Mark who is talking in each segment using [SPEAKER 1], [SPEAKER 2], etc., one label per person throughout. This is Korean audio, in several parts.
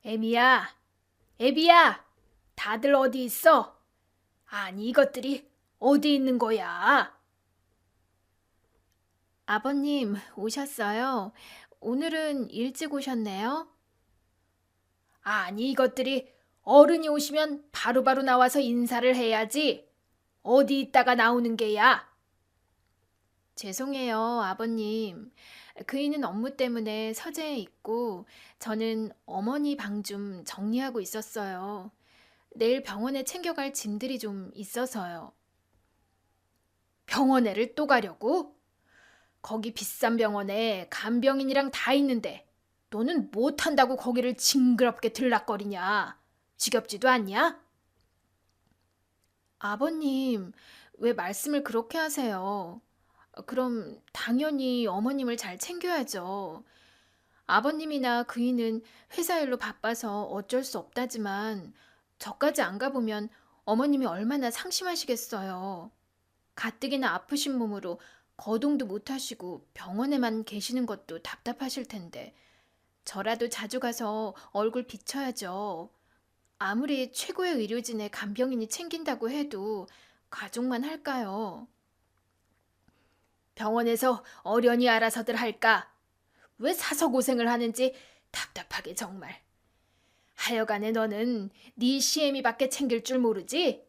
[SPEAKER 1] 애미야, 애비야, 다들 어디 있어? 아니, 이것들이 어디 있는 거야?
[SPEAKER 2] 아버님, 오셨어요? 오늘은 일찍 오셨네요?
[SPEAKER 1] 아니, 이것들이 어른이 오시면 바로바로 나와서 인사를 해야지. 어디 있다가 나오는 게야?
[SPEAKER 2] 죄송해요, 아버님. 그이는 업무 때문에 서재에 있고, 저는 어머니 방 좀 정리하고 있었어요. 내일 병원에 챙겨갈 짐들이 좀 있어서요.
[SPEAKER 1] 병원에를 또 가려고? 거기 비싼 병원에 간병인이랑 다 있는데 너는 못한다고 거기를 징그럽게 들락거리냐? 지겹지도 않냐?
[SPEAKER 2] 아버님, 왜 말씀을 그렇게 하세요? 그럼 당연히 어머님을 잘 챙겨야죠. 아버님이나 그이는 회사 일로 바빠서 어쩔 수 없다지만 저까지 안 가보면 어머님이 얼마나 상심하시겠어요. 가뜩이나 아프신 몸으로 거동도 못 하시고 병원에만 계시는 것도 답답하실 텐데 저라도 자주 가서 얼굴 비춰야죠. 아무리 최고의 의료진의 간병인이 챙긴다고 해도 가족만 할까요?
[SPEAKER 1] 병원에서 어련히 알아서들 할까? 왜 사서 고생을 하는지 답답하게 정말. 하여간에 너는 네 시애미밖에 챙길 줄 모르지?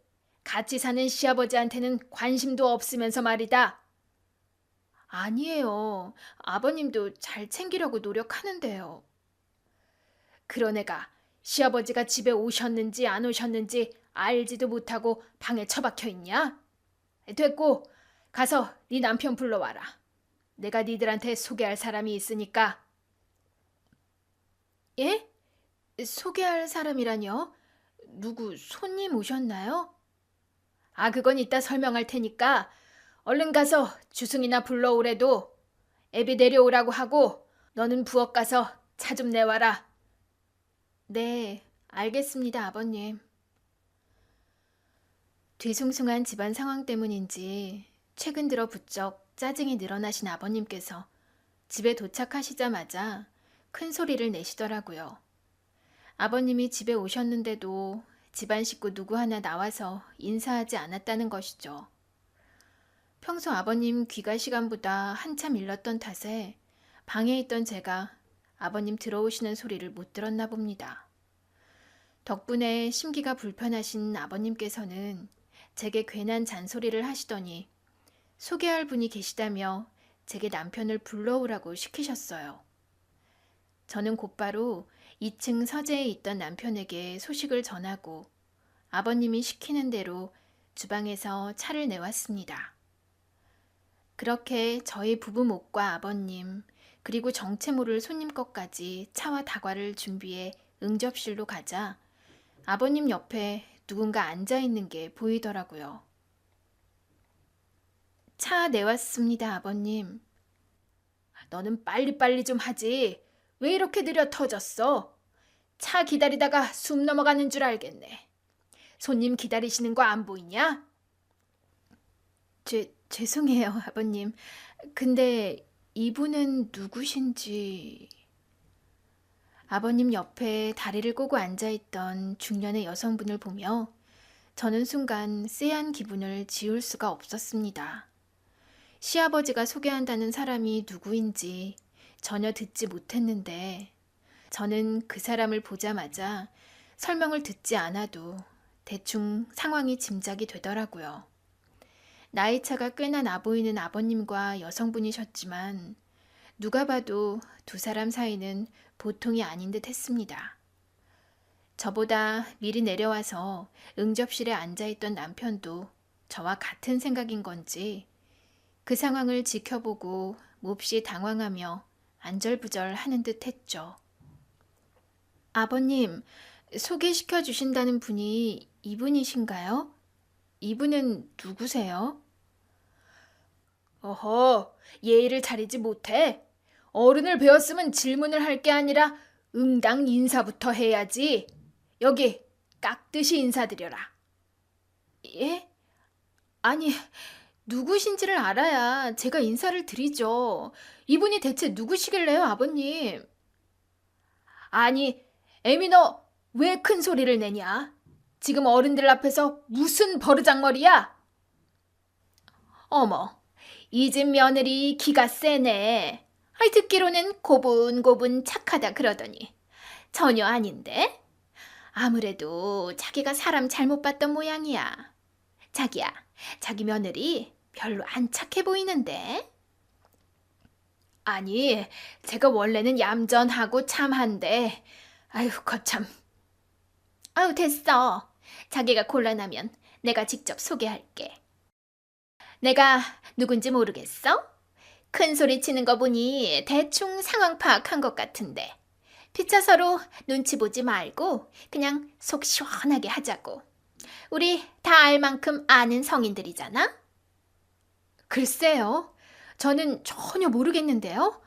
[SPEAKER 1] 같이 사는 시아버지한테는 관심도 없으면서 말이다.
[SPEAKER 2] 아니에요. 아버님도 잘 챙기려고 노력하는데요.
[SPEAKER 1] 그런 애가 시아버지가 집에 오셨는지 안 오셨는지 알지도 못하고 방에 처박혀 있냐? 됐고, 가서 네 남편 불러와라. 내가 니들한테 소개할 사람이 있으니까.
[SPEAKER 2] 예? 소개할 사람이라뇨? 누구 손님 오셨나요?
[SPEAKER 1] 아, 그건 이따 설명할 테니까 얼른 가서 주승이나 불러오래도. 애비 내려오라고 하고 너는 부엌 가서 차 좀 내와라.
[SPEAKER 2] 네, 알겠습니다, 아버님. 뒤숭숭한 집안 상황 때문인지 최근 들어 부쩍 짜증이 늘어나신 아버님께서 집에 도착하시자마자 큰 소리를 내시더라고요. 아버님이 집에 오셨는데도 집안 식구 누구 하나 나와서 인사하지 않았다는 것이죠. 평소 아버님 귀가 시간보다 한참 일렀던 탓에 방에 있던 제가 아버님 들어오시는 소리를 못 들었나 봅니다. 덕분에 심기가 불편하신 아버님께서는 제게 괜한 잔소리를 하시더니 소개할 분이 계시다며 제게 남편을 불러오라고 시키셨어요. 저는 곧바로 2층 서재에 있던 남편에게 소식을 전하고 아버님이 시키는 대로 주방에서 차를 내왔습니다. 그렇게 저희 부부 목과 아버님, 그리고 정체 모를 손님 것까지 차와 다과를 준비해 응접실로 가자 아버님 옆에 누군가 앉아 있는 게 보이더라고요. 차 내왔습니다, 아버님.
[SPEAKER 1] 너는 빨리빨리 좀 하지. 왜 이렇게 느려 터졌어? 차 기다리다가 숨 넘어가는 줄 알겠네. 손님 기다리시는 거 안 보이냐?
[SPEAKER 2] 죄송해요, 아버님. 근데 이분은 누구신지... 아버님 옆에 다리를 꼬고 앉아있던 중년의 여성분을 보며 저는 순간 쎄한 기분을 지울 수가 없었습니다. 시아버지가 소개한다는 사람이 누구인지 전혀 듣지 못했는데 저는 그 사람을 보자마자 설명을 듣지 않아도 대충 상황이 짐작이 되더라고요. 나이 차가 꽤나 나 보이는 아버님과 여성분이셨지만 누가 봐도 두 사람 사이는 보통이 아닌 듯 했습니다. 저보다 미리 내려와서 응접실에 앉아있던 남편도 저와 같은 생각인 건지 그 상황을 지켜보고 몹시 당황하며 안절부절 하는 듯 했죠. 아버님, 소개시켜 주신다는 분이 이분이신가요? 이분은 누구세요?
[SPEAKER 1] 어허, 예의를 차리지 못해. 어른을 배웠으면 질문을 할 게 아니라 응당 인사부터 해야지. 여기 깍듯이 인사드려라.
[SPEAKER 2] 예? 아니, 누구신지를 알아야 제가 인사를 드리죠. 이분이 대체 누구시길래요, 아버님?
[SPEAKER 1] 아니, 에미 너 왜 큰 소리를 내냐? 지금 어른들 앞에서 무슨 버르장머리야? 어머, 이 집 며느리 기가 세네. 아이 듣기로는 고분고분 착하다 그러더니 전혀 아닌데? 아무래도 자기가 사람 잘못 봤던 모양이야. 자기야, 자기 며느리 별로 안 착해 보이는데? 아니, 제가 원래는 얌전하고 참한데, 아유, 거참. 아유, 됐어. 자기가 곤란하면 내가 직접 소개할게. 내가 누군지 모르겠어? 큰 소리 치는 거 보니 대충 상황 파악한 것 같은데. 피차 서로 눈치 보지 말고 그냥 속 시원하게 하자고. 우리 다 알 만큼 아는 성인들이잖아? 글쎄요. 저는 전혀 모르겠는데요.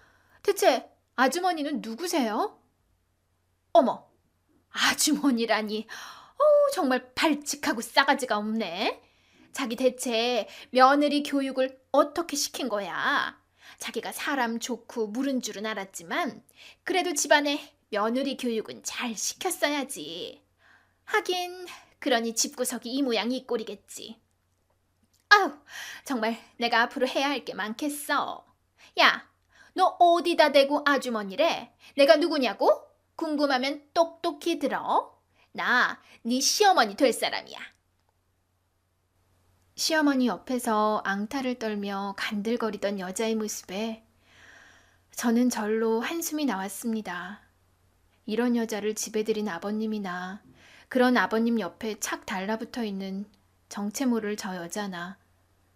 [SPEAKER 1] 대체 아주머니는 누구세요? 어머, 아주머니라니. 정말 발칙하고 싸가지가 없네. 자기 대체 며느리 교육을 어떻게 시킨 거야? 자기가 사람 좋고 물은 줄은 알았지만 그래도 집안에 며느리 교육은 잘 시켰어야지. 하긴 그러니 집구석이 이 모양 이 꼴이겠지. 아우, 정말 내가 앞으로 해야 할 게 많겠어. 야, 너 어디다 대고 아주머니래? 내가 누구냐고? 궁금하면 똑똑히 들어. 나 네 시어머니 될 사람이야.
[SPEAKER 2] 시어머니 옆에서 앙탈을 떨며 간들거리던 여자의 모습에 저는 절로 한숨이 나왔습니다. 이런 여자를 집에 들인 아버님이나 그런 아버님 옆에 착 달라붙어 있는 정체 모를 저 여자나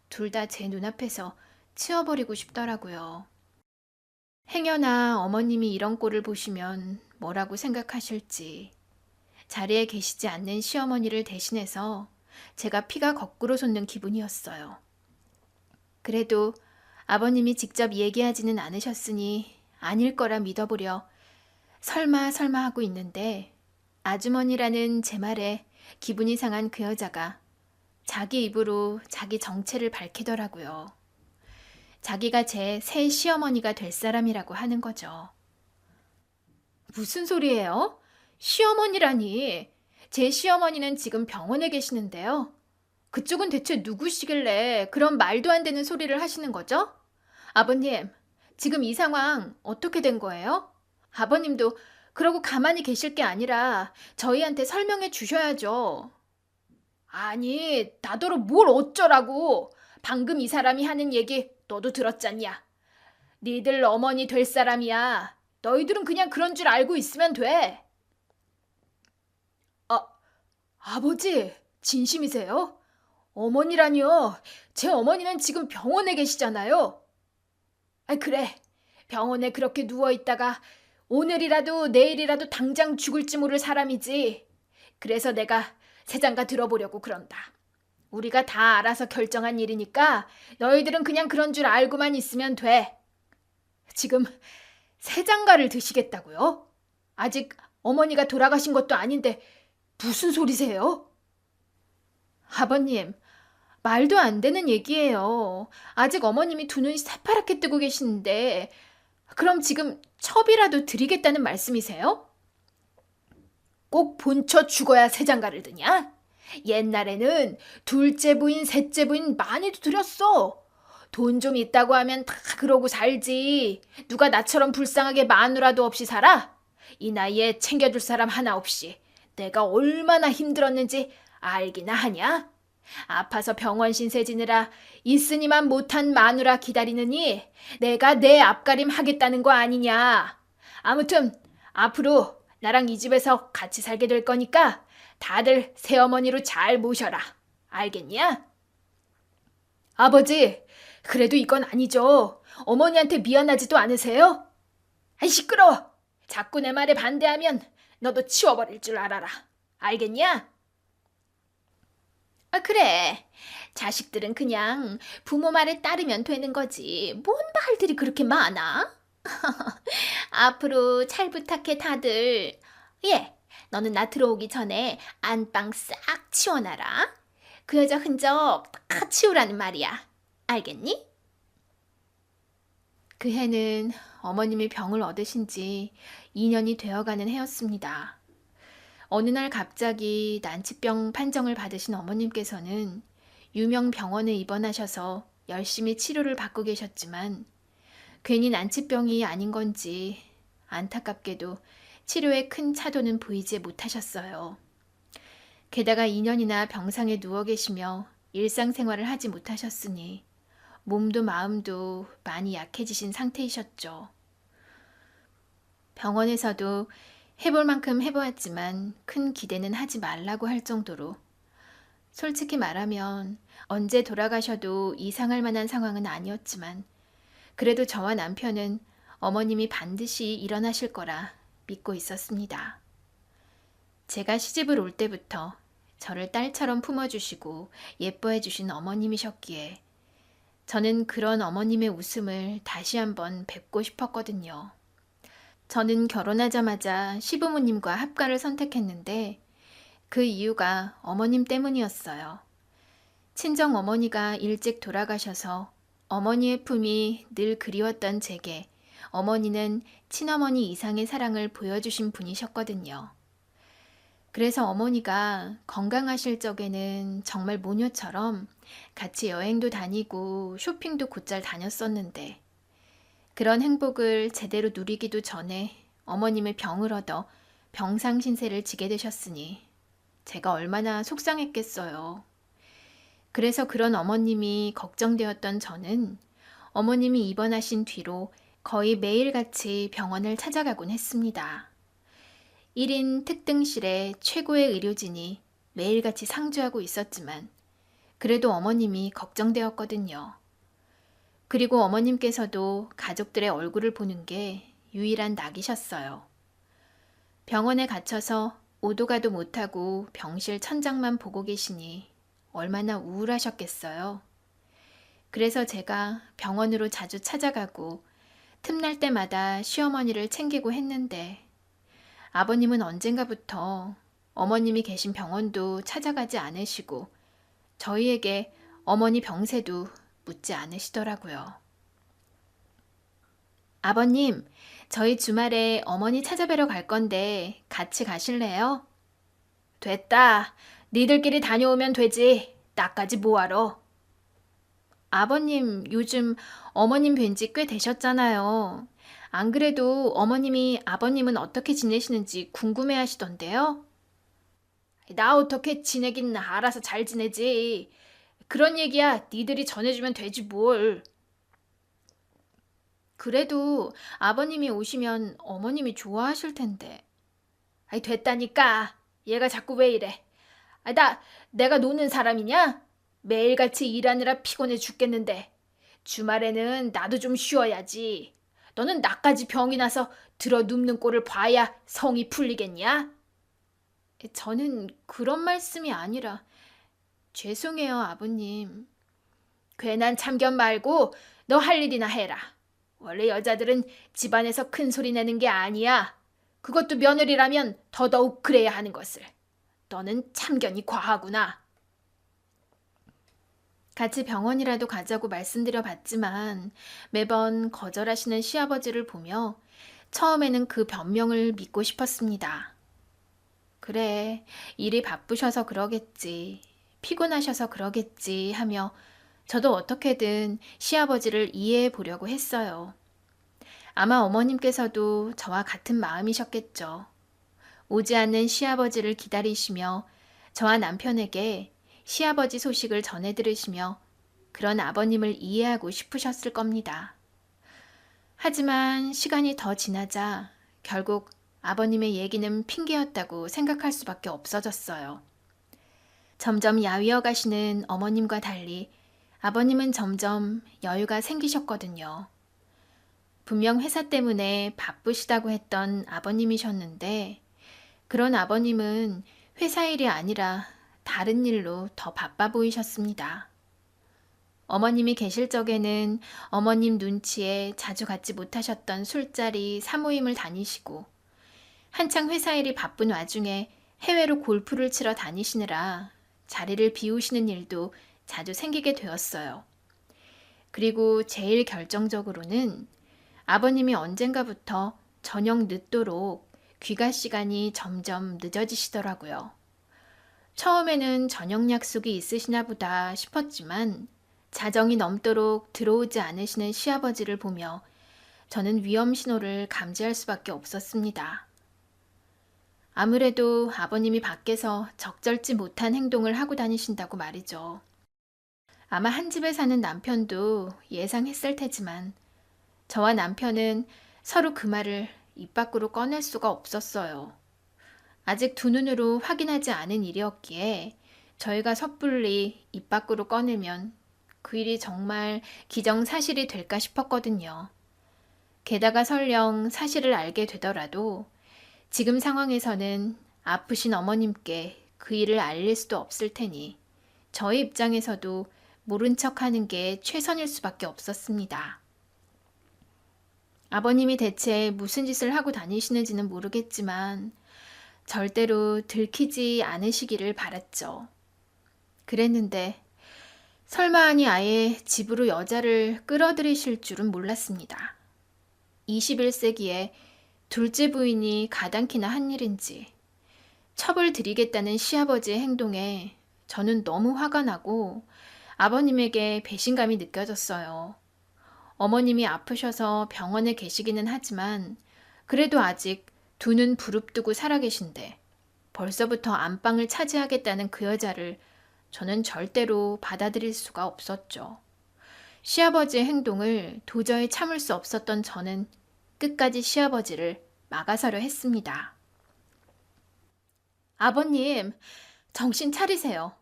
[SPEAKER 2] 둘 다 제 눈앞에서 치워버리고 싶더라고요. 행여나 어머님이 이런 꼴을 보시면 뭐라고 생각하실지 자리에 계시지 않는 시어머니를 대신해서 제가 피가 거꾸로 솟는 기분이었어요. 그래도 아버님이 직접 얘기하지는 않으셨으니 아닐 거라 믿어보려 설마 하고 있는데 아주머니라는 제 말에 기분이 상한 그 여자가 자기 입으로 자기 정체를 밝히더라고요. 자기가 제 새 시어머니가 될 사람이라고 하는 거죠.
[SPEAKER 1] 무슨 소리예요? 시어머니라니. 제 시어머니는 지금 병원에 계시는데요. 그쪽은 대체 누구시길래 그런 말도 안 되는 소리를 하시는 거죠? 아버님, 지금 이 상황 어떻게 된 거예요? 아버님도 그러고 가만히 계실 게 아니라 저희한테 설명해 주셔야죠. 아니, 나더러 뭘 어쩌라고. 방금 이 사람이 하는 얘기 너도 들었잖냐. 니들 어머니 될 사람이야. 너희들은 그냥 그런 줄 알고 있으면 돼. 아버지, 진심이세요? 어머니라니요. 제 어머니는 지금 병원에 계시잖아요. 그래. 병원에 그렇게 누워있다가 오늘이라도 내일이라도 당장 죽을지 모를 사람이지. 그래서 내가 새장가 들어보려고 그런다. 우리가 다 알아서 결정한 일이니까 너희들은 그냥 그런 줄 알고만 있으면 돼. 지금 새장가를 드시겠다고요? 아직 어머니가 돌아가신 것도 아닌데 무슨 소리세요? 아버님, 말도 안 되는 얘기예요. 아직 어머님이 두 눈이 새파랗게 뜨고 계시는데 그럼 지금 첩이라도 드리겠다는 말씀이세요? 꼭 본처 죽어야 새장가를 드냐? 옛날에는 둘째 부인, 셋째 부인 많이도 드렸어. 돈 좀 있다고 하면 다 그러고 살지. 누가 나처럼 불쌍하게 마누라도 없이 살아? 이 나이에 챙겨줄 사람 하나 없이 내가 얼마나 힘들었는지 알기나 하냐? 아파서 병원 신세 지느라 있으니만 못한 마누라 기다리느니 내가 내 앞가림 하겠다는 거 아니냐. 아무튼 앞으로 나랑 이 집에서 같이 살게 될 거니까 다들 새어머니로 잘 모셔라. 알겠냐? 아버지, 그래도 이건 아니죠. 어머니한테 미안하지도 않으세요? 시끄러워. 자꾸 내 말에 반대하면 너도 치워버릴 줄 알아라. 알겠냐? 그래. 자식들은 그냥 부모 말에 따르면 되는 거지. 뭔 말들이 그렇게 많아? 앞으로 잘 부탁해 다들. 예, 너는 나 들어오기 전에 안방 싹 치워놔라. 그 여자 흔적 다 치우라는 말이야. 알겠니? 그 해는 어머님이 병을 얻으신 지 2년이 되어가는 해였습니다.
[SPEAKER 2] 어느 날 갑자기 난치병 판정을 받으신 어머님께서는 유명 병원에 입원하셔서 열심히 치료를 받고 계셨지만 괜히 난치병이 아닌 건지 안타깝게도 치료에 큰 차도는 보이지 못하셨어요. 게다가 2년이나 병상에 누워 계시며 일상생활을 하지 못하셨으니 몸도 마음도 많이 약해지신 상태이셨죠. 병원에서도 해볼 만큼 해보았지만 큰 기대는 하지 말라고 할 정도로 솔직히 말하면 언제 돌아가셔도 이상할 만한 상황은 아니었지만 그래도 저와 남편은 어머님이 반드시 일어나실 거라 믿고 있었습니다. 제가 시집을 올 때부터 저를 딸처럼 품어주시고 예뻐해주신 어머님이셨기에 저는 그런 어머님의 웃음을 다시 한번 뵙고 싶었거든요. 저는 결혼하자마자 시부모님과 합가를 선택했는데 그 이유가 어머님 때문이었어요. 친정 어머니가 일찍 돌아가셔서 어머니의 품이 늘 그리웠던 제게 어머니는 친어머니 이상의 사랑을 보여주신 분이셨거든요. 그래서 어머니가 건강하실 적에는 정말 모녀처럼 같이 여행도 다니고 쇼핑도 곧잘 다녔었는데 그런 행복을 제대로 누리기도 전에 어머님의 병을 얻어 병상 신세를 지게 되셨으니 제가 얼마나 속상했겠어요. 그래서 그런 어머님이 걱정되었던 저는 어머님이 입원하신 뒤로 거의 매일같이 병원을 찾아가곤 했습니다. 1인 특등실에 최고의 의료진이 매일같이 상주하고 있었지만 그래도 어머님이 걱정되었거든요. 그리고 어머님께서도 가족들의 얼굴을 보는 게 유일한 낙이셨어요. 병원에 갇혀서 오도 가도 못하고 병실 천장만 보고 계시니 얼마나 우울하셨겠어요. 그래서 제가 병원으로 자주 찾아가고 틈날 때마다 시어머니를 챙기고 했는데 아버님은 언젠가부터 어머님이 계신 병원도 찾아가지 않으시고 저희에게 어머니 병세도 묻지 않으시더라고요. 아버님, 저희 주말에 어머니 찾아뵈러 갈 건데 같이 가실래요? 됐다. 니들끼리 다녀오면 되지. 나까지 뭐하러. 아버님, 요즘 어머님 뵌지 꽤 되셨잖아요. 안 그래도 어머님이 아버님은 어떻게 지내시는지 궁금해 하시던데요? 나 어떻게 지내긴 알아서 잘 지내지. 그런 얘기야 니들이 전해주면 되지 뭘. 그래도 아버님이 오시면 어머님이 좋아하실 텐데. 아이 됐다니까. 얘가 자꾸 왜 이래. 내가 노는 사람이냐? 매일같이 일하느라 피곤해 죽겠는데 주말에는 나도 좀 쉬어야지. 너는 나까지 병이 나서 들어 눕는 꼴을 봐야 성이 풀리겠냐? 저는 그런 말씀이 아니라 죄송해요, 아버님. 괜한 참견 말고 너 할 일이나 해라. 원래 여자들은 집안에서 큰 소리 내는 게 아니야. 그것도 며느리라면 더더욱 그래야 하는 것을. 너는 참견이 과하구나. 같이 병원이라도 가자고 말씀드려 봤지만 매번 거절하시는 시아버지를 보며 처음에는 그 변명을 믿고 싶었습니다. 그래, 일이 바쁘셔서 그러겠지. 피곤하셔서 그러겠지 하며 저도 어떻게든 시아버지를 이해해 보려고 했어요. 아마 어머님께서도 저와 같은 마음이셨겠죠. 오지 않는 시아버지를 기다리시며 저와 남편에게 시아버지 소식을 전해 들으시며 그런 아버님을 이해하고 싶으셨을 겁니다. 하지만 시간이 더 지나자 결국 아버님의 얘기는 핑계였다고 생각할 수밖에 없어졌어요. 점점 야위어 가시는 어머님과 달리 아버님은 점점 여유가 생기셨거든요. 분명 회사 때문에 바쁘시다고 했던 아버님이셨는데 그런 아버님은 회사 일이 아니라 다른 일로 더 바빠 보이셨습니다. 어머님이 계실 적에는 어머님 눈치에 자주 갖지 못하셨던 술자리, 사모임을 다니시고 한창 회사 일이 바쁜 와중에 해외로 골프를 치러 다니시느라 자리를 비우시는 일도 자주 생기게 되었어요. 그리고 제일 결정적으로는 아버님이 언젠가부터 저녁 늦도록 귀가 시간이 점점 늦어지시더라고요. 처음에는 저녁 약속이 있으시나 보다 싶었지만 자정이 넘도록 들어오지 않으시는 시아버지를 보며 저는 위험 신호를 감지할 수밖에 없었습니다. 아무래도 아버님이 밖에서 적절치 못한 행동을 하고 다니신다고 말이죠. 아마 한 집에 사는 남편도 예상했을 테지만 저와 남편은 서로 그 말을 입 밖으로 꺼낼 수가 없었어요. 아직 두 눈으로 확인하지 않은 일이었기에 저희가 섣불리 입 밖으로 꺼내면 그 일이 정말 기정사실이 될까 싶었거든요. 게다가 설령 사실을 알게 되더라도 지금 상황에서는 아프신 어머님께 그 일을 알릴 수도 없을 테니 저희 입장에서도 모른 척하는 게 최선일 수밖에 없었습니다. 아버님이 대체 무슨 짓을 하고 다니시는지는 모르겠지만 절대로 들키지 않으시기를 바랐죠. 그랬는데 설마하니 아예 집으로 여자를 끌어들이실 줄은 몰랐습니다. 21세기에 둘째 부인이 가당키나 한 일인지 첩을 들이겠다는 시아버지의 행동에 저는 너무 화가 나고 아버님에게 배신감이 느껴졌어요. 어머님이 아프셔서 병원에 계시기는 하지만 그래도 아직 두 눈 부릅뜨고 살아계신데 벌써부터 안방을 차지하겠다는 그 여자를 저는 절대로 받아들일 수가 없었죠. 시아버지의 행동을 도저히 참을 수 없었던 저는 끝까지 시아버지를 막아서려 했습니다. 아버님, 정신 차리세요.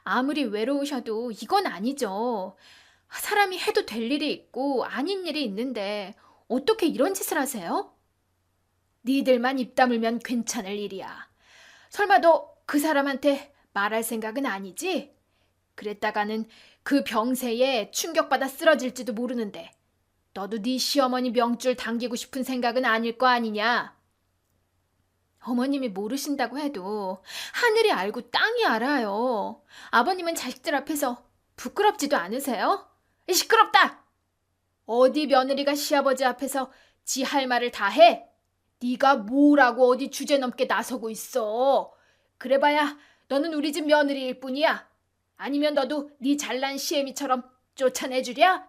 [SPEAKER 2] 아무리 외로우셔도 이건 아니죠. 사람이 해도 될 일이 있고 아닌 일이 있는데 어떻게 이런 짓을 하세요? 니들만 입 다물면 괜찮을 일이야. 설마 너 그 사람한테 말할 생각은 아니지? 그랬다가는 그 병세에 충격받아 쓰러질지도 모르는데 너도 네 시어머니 명줄 당기고 싶은 생각은 아닐 거 아니냐? 어머님이 모르신다고 해도 하늘이 알고 땅이 알아요. 아버님은 자식들 앞에서 부끄럽지도 않으세요? 시끄럽다! 어디 며느리가 시아버지 앞에서 지 할 말을 다 해? 네가 뭐라고 어디 주제넘게 나서고 있어. 그래봐야 너는 우리 집 며느리일 뿐이야. 아니면 너도 네 잘난 시애미처럼 쫓아내주랴?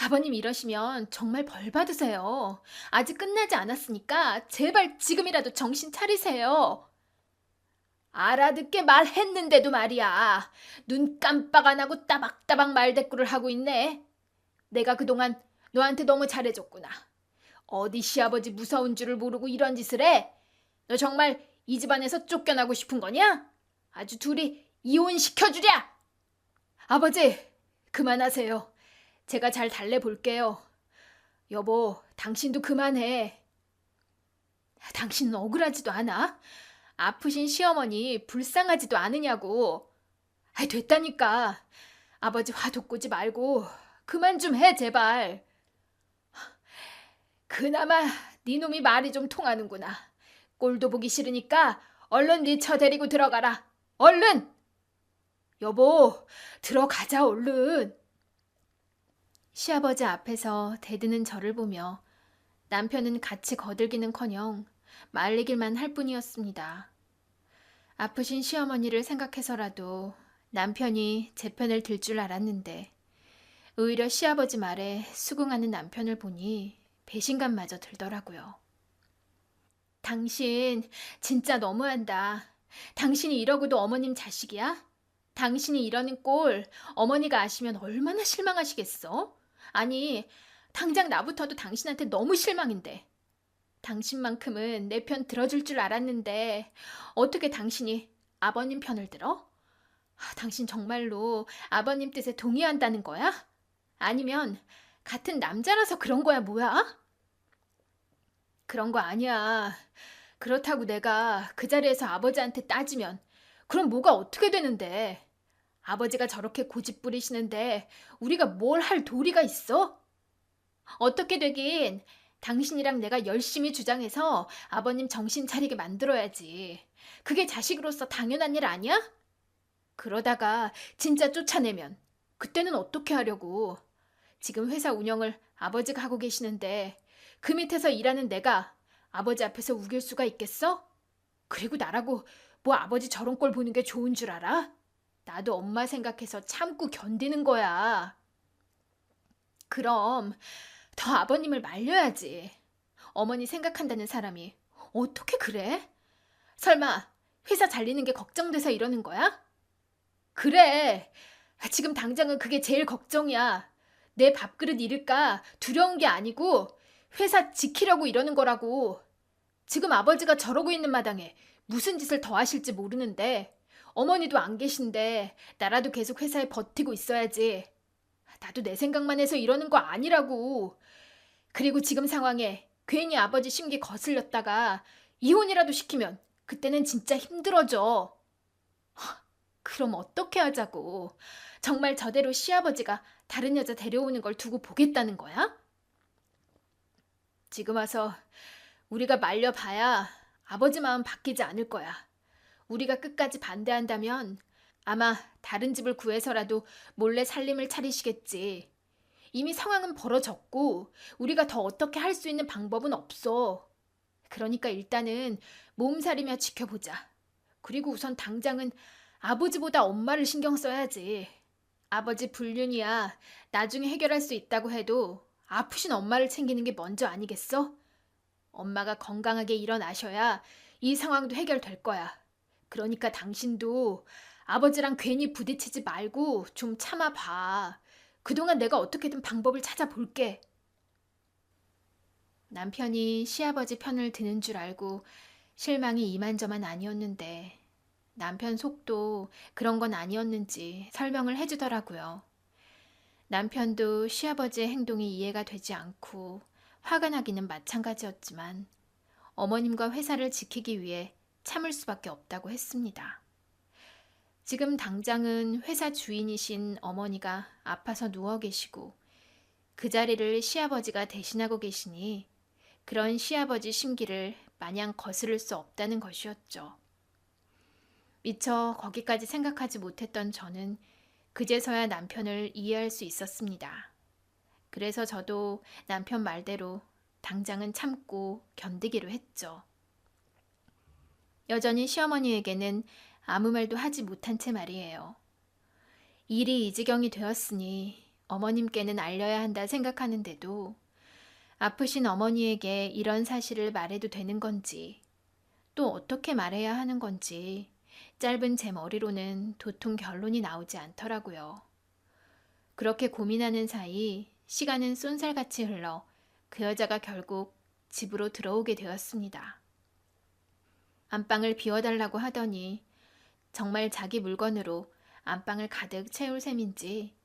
[SPEAKER 2] 아버님 이러시면 정말 벌 받으세요. 아직 끝나지 않았으니까 제발 지금이라도 정신 차리세요. 알아듣게 말했는데도 말이야. 눈 깜빡 안 하고 따박따박 말대꾸를 하고 있네. 내가 그동안 너한테 너무 잘해줬구나. 어디 시아버지 무서운 줄을 모르고 이런 짓을 해? 너 정말 이 집안에서 쫓겨나고 싶은 거냐? 아주 둘이 이혼시켜주랴! 아버지, 그만하세요. 제가 잘 달래볼게요. 여보, 당신도 그만해. 당신은 억울하지도 않아? 아프신 시어머니 불쌍하지도 않으냐고. 됐다니까. 아버지 화 돋구지 말고 그만 좀 해, 제발. 그나마 네 놈이 말이 좀 통하는구나. 꼴도 보기 싫으니까 얼른 네 처 데리고 들어가라. 얼른! 여보, 들어가자 얼른. 시아버지 앞에서 대드는 저를 보며 남편은 같이 거들기는커녕 말리길만 할 뿐이었습니다. 아프신 시어머니를 생각해서라도 남편이 제 편을 들 줄 알았는데 오히려 시아버지 말에 수긍하는 남편을 보니 배신감마저 들더라고요. 당신 진짜 너무한다. 당신이 이러고도 어머님 자식이야? 당신이 이러는 꼴 어머니가 아시면 얼마나 실망하시겠어? 아니, 당장 나부터도 당신한테 너무 실망인데. 당신만큼은 내 편 들어줄 줄 알았는데 어떻게 당신이 아버님 편을 들어? 당신 정말로 아버님 뜻에 동의한다는 거야? 아니면 같은 남자라서 그런 거야, 뭐야? 그런 거 아니야. 그렇다고 내가 그 자리에서 아버지한테 따지면 그럼 뭐가 어떻게 되는데? 아버지가 저렇게 고집 부리시는데 우리가 뭘 할 도리가 있어? 어떻게 되긴 당신이랑 내가 열심히 주장해서 아버님 정신 차리게 만들어야지. 그게 자식으로서 당연한 일 아니야? 그러다가 진짜 쫓아내면 그때는 어떻게 하려고? 지금 회사 운영을 아버지가 하고 계시는데
[SPEAKER 1] 그 밑에서 일하는 내가 아버지 앞에서 우길 수가 있겠어? 그리고 나라고 뭐 아버지 저런 꼴 보는 게 좋은 줄 알아? 나도 엄마 생각해서 참고 견디는 거야. 그럼 더 아버님을 말려야지. 어머니 생각한다는 사람이 어떻게 그래? 설마 회사 잘리는 게 걱정돼서 이러는 거야? 그래. 지금 당장은 그게 제일 걱정이야. 내 밥그릇 잃을까 두려운 게 아니고 회사 지키려고 이러는 거라고. 지금 아버지가 저러고 있는 마당에 무슨 짓을 더 하실지 모르는데 어머니도 안 계신데 나라도 계속 회사에 버티고 있어야지. 나도 내 생각만 해서 이러는 거 아니라고. 그리고 지금 상황에 괜히 아버지 심기 거슬렸다가 이혼이라도 시키면 그때는 진짜 힘들어져. 그럼 어떻게 하자고. 정말 저대로 시아버지가 다른 여자 데려오는 걸 두고 보겠다는 거야? 지금 와서 우리가 말려봐야 아버지 마음 바뀌지 않을 거야. 우리가 끝까지 반대한다면 아마 다른 집을 구해서라도 몰래 살림을 차리시겠지. 이미 상황은 벌어졌고 우리가 더 어떻게 할 수 있는 방법은 없어. 그러니까 일단은 몸살이며 지켜보자. 그리고 우선 당장은 아버지보다 엄마를 신경 써야지. 아버지 불륜이야 나중에 해결할 수 있다고 해도 아프신 엄마를 챙기는 게 먼저 아니겠어? 엄마가 건강하게 일어나셔야 이 상황도 해결될 거야. 그러니까 당신도 아버지랑 괜히 부딪히지 말고 좀 참아봐. 그동안 내가 어떻게든 방법을 찾아볼게. 남편이 시아버지 편을 드는 줄 알고 실망이 이만저만 아니었는데 남편 속도 그런 건 아니었는지 설명을 해주더라고요. 남편도 시아버지의 행동이 이해가 되지 않고 화가 나기는 마찬가지였지만 어머님과 회사를 지키기 위해 참을 수밖에 없다고 했습니다. 지금 당장은 회사 주인이신 어머니가 아파서 누워 계시고 그 자리를 시아버지가 대신하고 계시니 그런 시아버지 심기를 마냥 거스를 수 없다는 것이었죠. 미처 거기까지 생각하지 못했던 저는 그제서야 남편을 이해할 수 있었습니다. 그래서 저도 남편 말대로 당장은 참고 견디기로 했죠. 여전히 시어머니에게는 아무 말도 하지 못한 채 말이에요. 일이 이 지경이 되었으니 어머님께는 알려야 한다 생각하는데도 아프신 어머니에게 이런 사실을 말해도 되는 건지 또 어떻게 말해야 하는 건지 짧은 제 머리로는 도통 결론이 나오지 않더라고요. 그렇게 고민하는 사이 시간은 쏜살같이 흘러 그 여자가 결국 집으로 들어오게 되었습니다. 안방을 비워달라고 하더니 정말 자기 물건으로 안방을 가득 채울 셈인지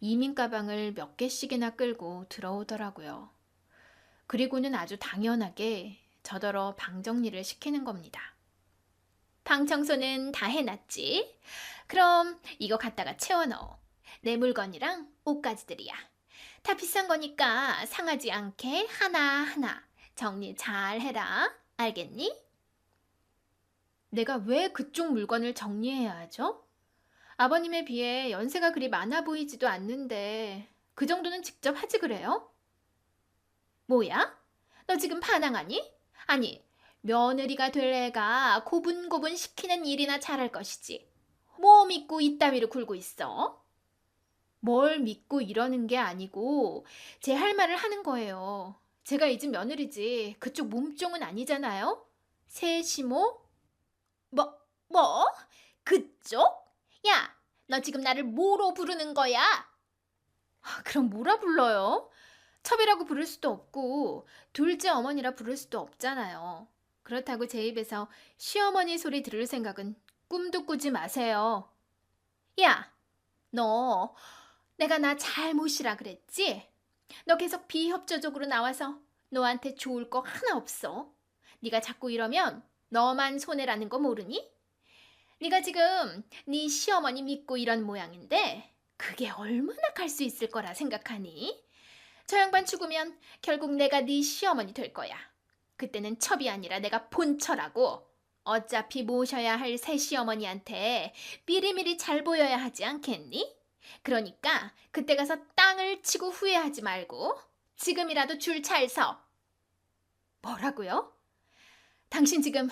[SPEAKER 1] 이민 가방을 몇 개씩이나 끌고 들어오더라고요. 그리고는 아주 당연하게 저더러 방 정리를 시키는 겁니다. 방 청소는 다 해놨지? 그럼 이거 갖다가 채워넣어. 내 물건이랑 옷가지들이야. 다 비싼 거니까 상하지 않게 하나하나 정리 잘 해라. 알겠니? 내가 왜 그쪽 물건을 정리해야 하죠? 아버님에 비해 연세가 그리 많아 보이지도 않는데 그 정도는 직접 하지 그래요? 뭐야? 너 지금 반항하니? 아니, 며느리가 될 애가 고분고분 시키는 일이나 잘할 것이지. 뭐 믿고 이따위로 굴고 있어? 뭘 믿고 이러는 게 아니고 제 할 말을 하는 거예요. 제가 이 집 며느리지 그쪽 몸종은 아니잖아요? 세시모? 뭐? 그쪽? 야, 너 지금 나를 뭐로 부르는 거야? 그럼 뭐라 불러요? 첩이라고 부를 수도 없고 둘째 어머니라 부를 수도 없잖아요. 그렇다고 제 입에서 시어머니 소리 들을 생각은 꿈도 꾸지 마세요. 야, 너 내가 나 잘못이라 그랬지? 너 계속 비협조적으로 나와서 너한테 좋을 거 하나 없어. 네가 자꾸 이러면 너만 손해라는 거 모르니? 네가 지금 네 시어머니 믿고 이런 모양인데 그게 얼마나 갈 수 있을 거라 생각하니? 저 양반 죽으면 결국 내가 네 시어머니 될 거야. 그때는 첩이 아니라 내가 본처라고. 어차피 모셔야 할 새 시어머니한테 미리미리 잘 보여야 하지 않겠니? 그러니까 그때 가서 땅을 치고 후회하지 말고 지금이라도 줄 잘 서. 뭐라고요? 당신 지금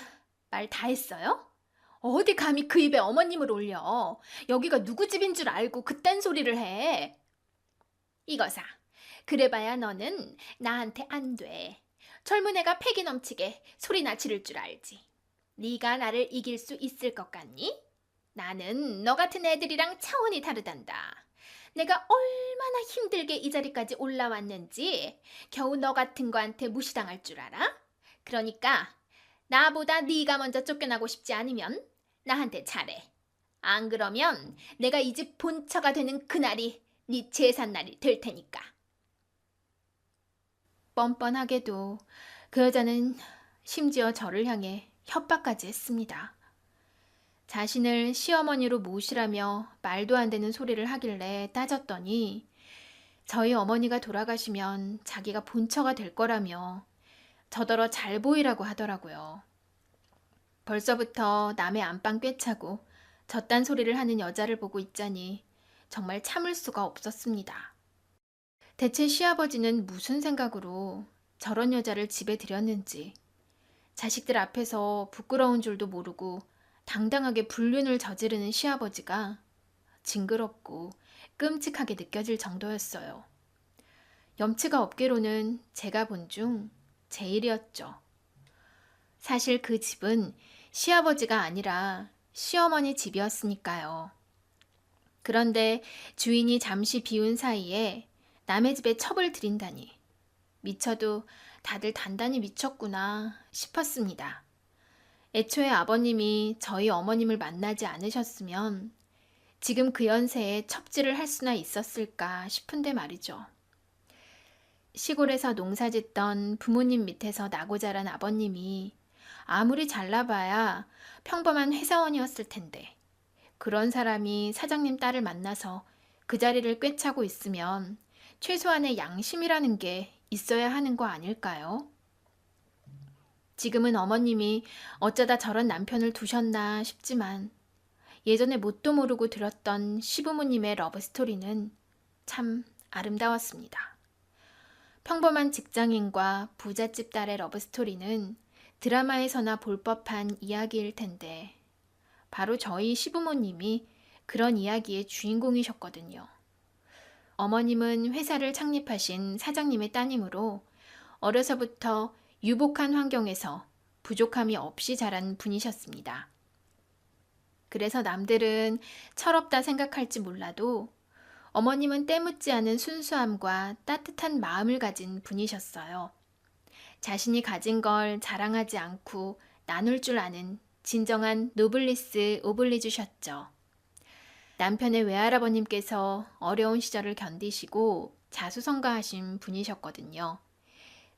[SPEAKER 1] 말 다 했어요? 어디 감히 그 입에 어머님을 올려. 여기가 누구 집인 줄 알고 그딴 소리를 해. 이거사, 그래봐야 너는 나한테 안 돼. 젊은 애가 패기 넘치게 소리나 지를 줄 알지. 네가 나를 이길 수 있을 것 같니? 나는 너 같은 애들이랑 차원이 다르단다. 내가 얼마나 힘들게 이 자리까지 올라왔는지 겨우 너 같은 거한테 무시당할 줄 알아? 그러니까 나보다 네가 먼저 쫓겨나고 싶지 않으면 나한테 잘해. 안 그러면 내가 이 집 본처가 되는 그날이 네 제삿날이 될 테니까.
[SPEAKER 2] 뻔뻔하게도 그 여자는 심지어 저를 향해 협박까지 했습니다. 자신을 시어머니로 모시라며 말도 안 되는 소리를 하길래 따졌더니 저희 어머니가 돌아가시면 자기가 본처가 될 거라며 저더러 잘 보이라고 하더라고요. 벌써부터 남의 안방 꿰차고 저딴 소리를 하는 여자를 보고 있자니 정말 참을 수가 없었습니다. 대체 시아버지는 무슨 생각으로 저런 여자를 집에 들였는지, 자식들 앞에서 부끄러운 줄도 모르고 당당하게 불륜을 저지르는 시아버지가 징그럽고 끔찍하게 느껴질 정도였어요. 염치가 없기로는 제가 본 중 제일이었죠. 사실 그 집은 시아버지가 아니라 시어머니 집이었으니까요. 그런데 주인이 잠시 비운 사이에 남의 집에 첩을 들인다니 미쳐도 다들 단단히 미쳤구나 싶었습니다. 애초에 아버님이 저희 어머님을 만나지 않으셨으면 지금 그 연세에 첩질을 할 수나 있었을까 싶은데 말이죠. 시골에서 농사짓던 부모님 밑에서 나고 자란 아버님이 아무리 잘나봐야 평범한 회사원이었을 텐데 그런 사람이 사장님 딸을 만나서 그 자리를 꿰차고 있으면 최소한의 양심이라는 게 있어야 하는 거 아닐까요? 지금은 어머님이 어쩌다 저런 남편을 두셨나 싶지만 예전에 뭣도 모르고 들었던 시부모님의 러브스토리는 참 아름다웠습니다. 평범한 직장인과 부잣집 딸의 러브스토리는 드라마에서나 볼 법한 이야기일 텐데 바로 저희 시부모님이 그런 이야기의 주인공이셨거든요. 어머님은 회사를 창립하신 사장님의 따님으로 어려서부터 유복한 환경에서 부족함이 없이 자란 분이셨습니다. 그래서 남들은 철없다 생각할지 몰라도 어머님은 때묻지 않은 순수함과 따뜻한 마음을 가진 분이셨어요. 자신이 가진 걸 자랑하지 않고 나눌 줄 아는 진정한 노블리스 오블리주셨죠. 남편의 외할아버님께서 어려운 시절을 견디시고 자수성가하신 분이셨거든요.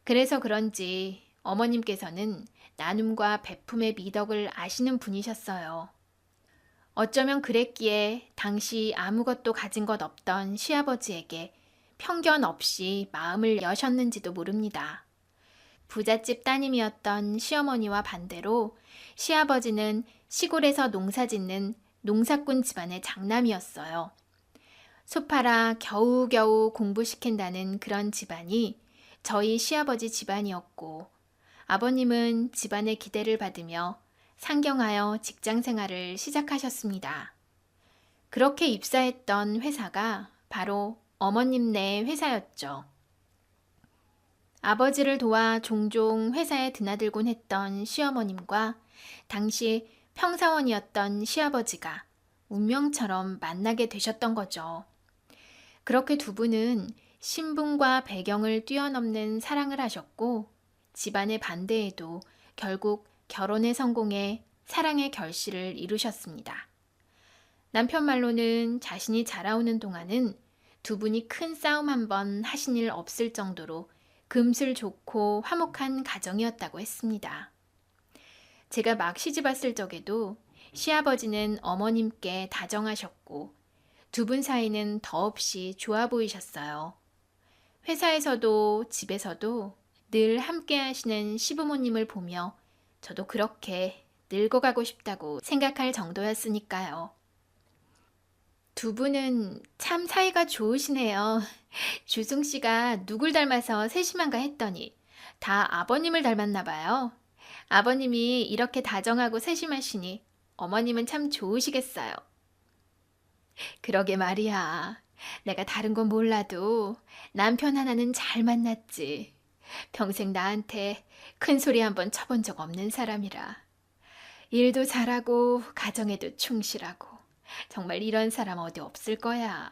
[SPEAKER 2] 그래서 그런지 어머님께서는 나눔과 베품의 미덕을 아시는 분이셨어요. 어쩌면 그랬기에 당시 아무것도 가진 것 없던 시아버지에게 편견 없이 마음을 여셨는지도 모릅니다. 부잣집 따님이었던 시어머니와 반대로 시아버지는 시골에서 농사짓는 농사꾼 집안의 장남이었어요. 소파라 겨우겨우 공부시킨다는 그런 집안이 저희 시아버지 집안이었고 아버님은 집안의 기대를 받으며 상경하여 직장 생활을 시작하셨습니다. 그렇게 입사했던 회사가 바로 어머님네 회사였죠. 아버지를 도와 종종 회사에 드나들곤 했던 시어머님과 당시 평사원이었던 시아버지가 운명처럼 만나게 되셨던 거죠. 그렇게 두 분은 신분과 배경을 뛰어넘는 사랑을 하셨고 집안의 반대에도 결국 결혼에 성공해 사랑의 결실을 이루셨습니다. 남편 말로는 자신이 자라오는 동안은 두 분이 큰 싸움 한 번 하신 일 없을 정도로 금슬 좋고 화목한 가정이었다고 했습니다. 제가 막 시집왔을 적에도 시아버지는 어머님께 다정하셨고 두 분 사이는 더없이 좋아 보이셨어요. 회사에서도 집에서도 늘 함께 하시는 시부모님을 보며 저도 그렇게 늙어가고 싶다고 생각할 정도였으니까요. 두 분은 참 사이가 좋으시네요. 주승 씨가 누굴 닮아서 세심한가 했더니 다 아버님을 닮았나 봐요. 아버님이 이렇게 다정하고 세심하시니 어머님은 참 좋으시겠어요. 그러게 말이야. 내가 다른 건 몰라도 남편 하나는 잘 만났지. 평생 나한테 큰 소리 한번 쳐본 적 없는 사람이라. 일도 잘하고 가정에도 충실하고 정말 이런 사람 어디 없을 거야.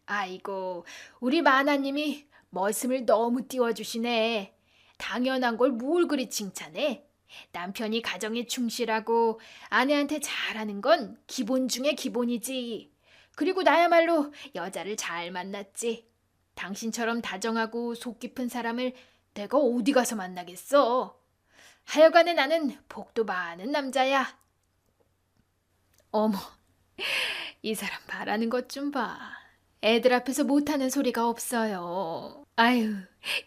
[SPEAKER 1] 아이고, 우리 마나님이 머슴을 너무 띄워주시네. 당연한 걸 뭘 그리 칭찬해? 남편이 가정에 충실하고 아내한테 잘하는 건 기본 중에 기본이지. 그리고 나야말로 여자를 잘 만났지. 당신처럼 다정하고 속 깊은 사람을 내가 어디 가서 만나겠어. 하여간에 나는 복도 많은 남자야.
[SPEAKER 2] 어머, 이 사람 말하는 것 좀 봐. 애들 앞에서 못하는 소리가 없어요. 아유,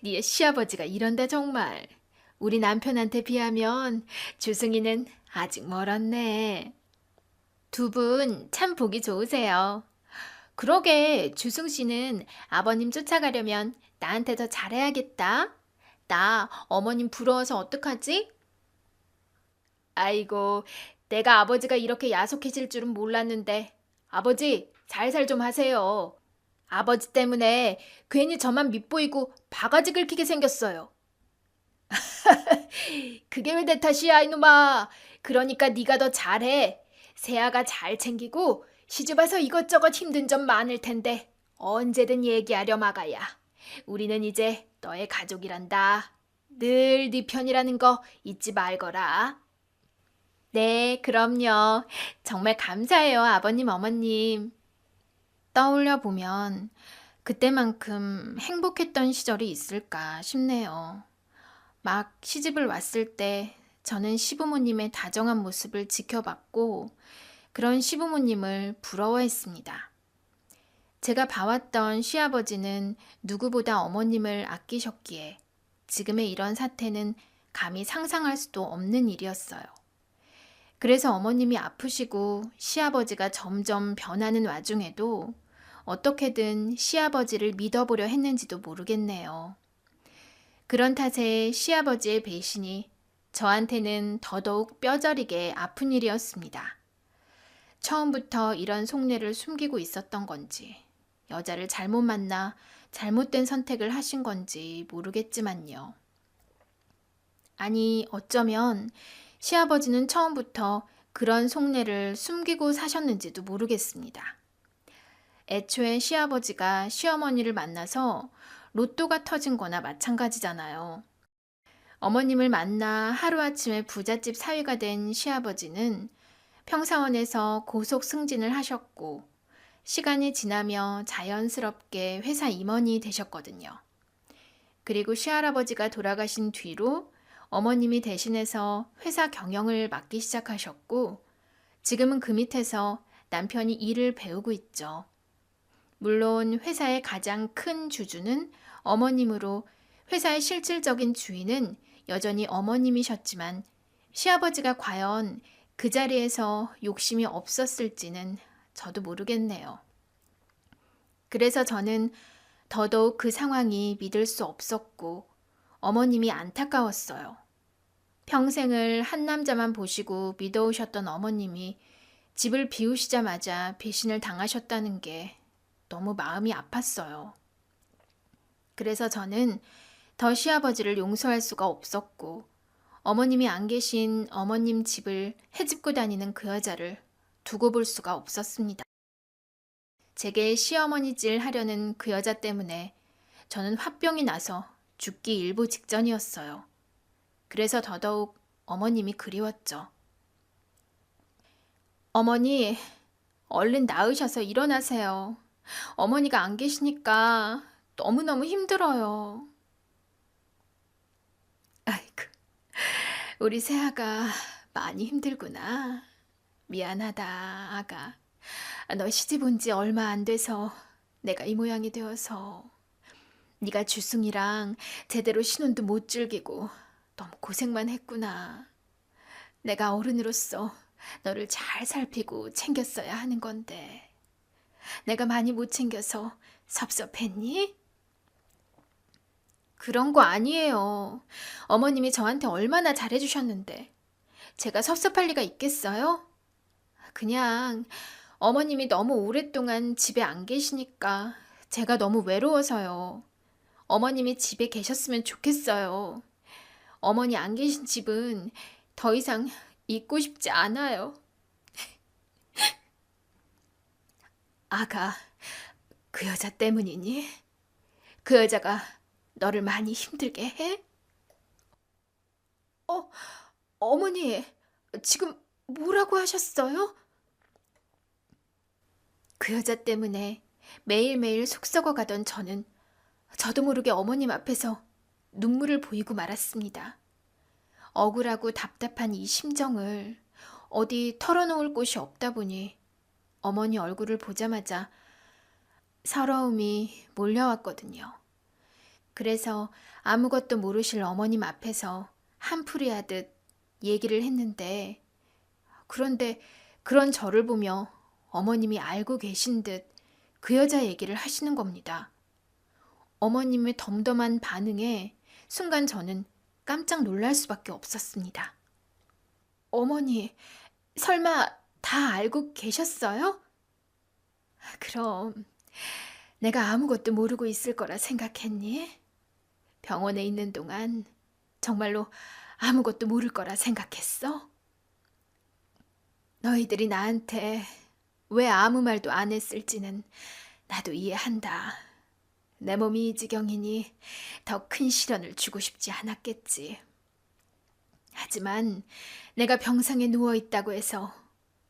[SPEAKER 2] 네 시아버지가 이런다 정말. 우리 남편한테 비하면 주승이는 아직 멀었네. 두 분 참 보기 좋으세요. 그러게 주승 씨는 아버님 쫓아가려면 나한테 더 잘해야겠다. 나 어머님 부러워서 어떡하지?
[SPEAKER 1] 아이고, 내가 아버지가 이렇게 야속해질 줄은 몰랐는데. 아버지, 살살 좀 하세요. 아버지 때문에 괜히 저만 밉보이고 바가지 긁히게 생겼어요. 그게 왜 내 탓이야, 이놈아. 그러니까 네가 더 잘해. 세아가 잘 챙기고 시집와서 이것저것 힘든 점 많을 텐데 언제든 얘기하렴 아가야. 우리는 이제 너의 가족이란다. 늘 네 편이라는 거 잊지 말거라.
[SPEAKER 2] 네, 그럼요. 정말 감사해요, 아버님, 어머님. 떠올려 보면 그때만큼 행복했던 시절이 있을까 싶네요. 막 시집을 왔을 때 저는 시부모님의 다정한 모습을 지켜봤고 그런 시부모님을 부러워했습니다. 제가 봐왔던 시아버지는 누구보다 어머님을 아끼셨기에 지금의 이런 사태는 감히 상상할 수도 없는 일이었어요. 그래서 어머님이 아프시고 시아버지가 점점 변하는 와중에도 어떻게든 시아버지를 믿어보려 했는지도 모르겠네요. 그런 탓에 시아버지의 배신이 저한테는 더더욱 뼈저리게 아픈 일이었습니다. 처음부터 이런 속내를 숨기고 있었던 건지, 여자를 잘못 만나 잘못된 선택을 하신 건지 모르겠지만요. 아니, 어쩌면 시아버지는 처음부터 그런 속내를 숨기고 사셨는지도 모르겠습니다. 애초에 시아버지가 시어머니를 만나서 로또가 터진 거나 마찬가지잖아요. 어머님을 만나 하루아침에 부잣집 사위가 된 시아버지는 평사원에서 고속 승진을 하셨고 시간이 지나며 자연스럽게 회사 임원이 되셨거든요. 그리고 시할아버지가 돌아가신 뒤로 어머님이 대신해서 회사 경영을 맡기 시작하셨고 지금은 그 밑에서 남편이 일을 배우고 있죠. 물론 회사의 가장 큰 주주는 어머님으로 회사의 실질적인 주인은 여전히 어머님이셨지만 시아버지가 과연 그 자리에서 욕심이 없었을지는 저도 모르겠네요. 그래서 저는 더더욱 그 상황이 믿을 수 없었고 어머님이 안타까웠어요. 평생을 한 남자만 보시고 믿어오셨던 어머님이 집을 비우시자마자 배신을 당하셨다는 게 너무 마음이 아팠어요. 그래서 저는 더 시아버지를 용서할 수가 없었고 어머님이 안 계신 어머님 집을 헤집고 다니는 그 여자를 두고 볼 수가 없었습니다. 제게 시어머니 질 하려는 그 여자 때문에 저는 화병이 나서 죽기 일보 직전이었어요. 그래서 더더욱 어머님이 그리웠죠. 어머니, 얼른 나으셔서 일어나세요. 어머니가 안 계시니까 너무너무 힘들어요. 아이고, 우리 새아가 많이 힘들구나. 미안하다, 아가. 너 시집 온 지 얼마 안 돼서 내가 이 모양이 되어서 네가 주승이랑 제대로 신혼도 못 즐기고 너무 고생만 했구나. 내가 어른으로서 너를 잘 살피고 챙겼어야 하는 건데 내가 많이 못 챙겨서 섭섭했니? 그런 거 아니에요. 어머님이 저한테 얼마나 잘해주셨는데. 제가 섭섭할 리가 있겠어요? 그냥 어머님이 너무 오랫동안 집에 안 계시니까 제가 너무 외로워서요. 어머님이 집에 계셨으면 좋겠어요. 어머니 안 계신 집은 더 이상 있고 싶지 않아요. 아가, 그 여자 때문이니? 그 여자가 너를 많이 힘들게 해? 어, 어머니, 지금 뭐라고 하셨어요? 그 여자 때문에 매일매일 속 썩어가던 저는 저도 모르게 어머님 앞에서 눈물을 보이고 말았습니다. 억울하고 답답한 이 심정을 어디 털어놓을 곳이 없다 보니 어머니 얼굴을 보자마자 서러움이 몰려왔거든요. 그래서 아무것도 모르실 어머님 앞에서 한풀이 하듯 얘기를 했는데, 그런데 그런 저를 보며 어머님이 알고 계신 듯 그 여자 얘기를 하시는 겁니다. 어머님의 덤덤한 반응에 순간 저는 깜짝 놀랄 수밖에 없었습니다. 어머니, 설마 다 알고 계셨어요? 그럼 내가 아무것도 모르고 있을 거라 생각했니? 병원에 있는 동안 정말로 아무것도 모를 거라 생각했어? 너희들이 나한테 왜 아무 말도 안 했을지는 나도 이해한다. 내 몸이 이 지경이니 더 큰 시련을 주고 싶지 않았겠지. 하지만 내가 병상에 누워 있다고 해서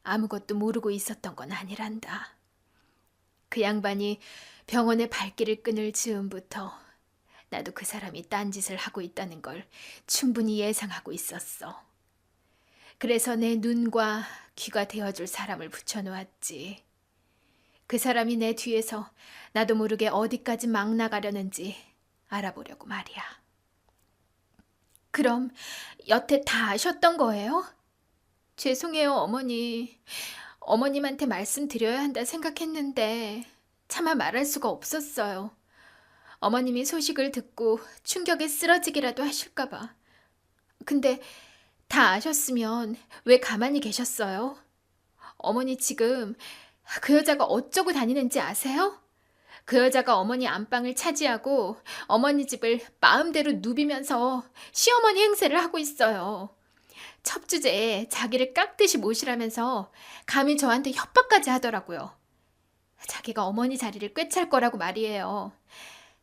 [SPEAKER 2] 아무것도 모르고 있었던 건 아니란다. 그 양반이 병원에 발길을 끊을 즈음부터 나도 그 사람이 딴짓을 하고 있다는 걸 충분히 예상하고 있었어. 그래서 내 눈과 귀가 되어줄 사람을 붙여놓았지. 그 사람이 내 뒤에서 나도 모르게 어디까지 막 나가려는지 알아보려고 말이야. 그럼 여태 다 아셨던 거예요? 죄송해요, 어머니. 어머님한테 말씀드려야 한다 생각했는데 차마 말할 수가 없었어요. 어머님이 소식을 듣고 충격에 쓰러지기라도 하실까봐. 근데 다 아셨으면 왜 가만히 계셨어요? 어머니 지금 그 여자가 어쩌고 다니는지 아세요? 그 여자가 어머니 안방을 차지하고 어머니 집을 마음대로 누비면서 시어머니 행세를 하고 있어요. 첩주제에 자기를 깍듯이 모시라면서 감히 저한테 협박까지 하더라고요. 자기가 어머니 자리를 꿰찰 거라고 말이에요.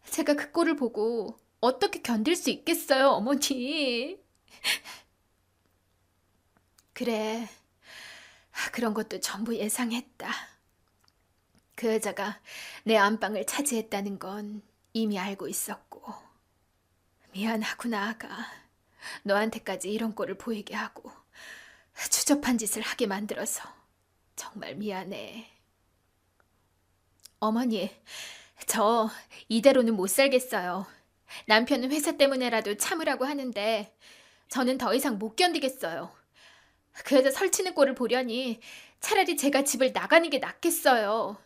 [SPEAKER 2] 제가 그 꼴을 보고 어떻게 견딜 수 있겠어요, 어머니. 그래, 그런 것도 전부 예상했다. 그 여자가 내 안방을 차지했다는 건 이미 알고 있었고. 미안하구나, 아가. 너한테까지 이런 꼴을 보이게 하고 추접한 짓을 하게 만들어서 정말 미안해. 어머니, 저 이대로는 못 살겠어요. 남편은 회사 때문에라도 참으라고 하는데 저는 더 이상 못 견디겠어요. 그 여자 설치는 꼴을 보려니 차라리 제가 집을 나가는 게 낫겠어요.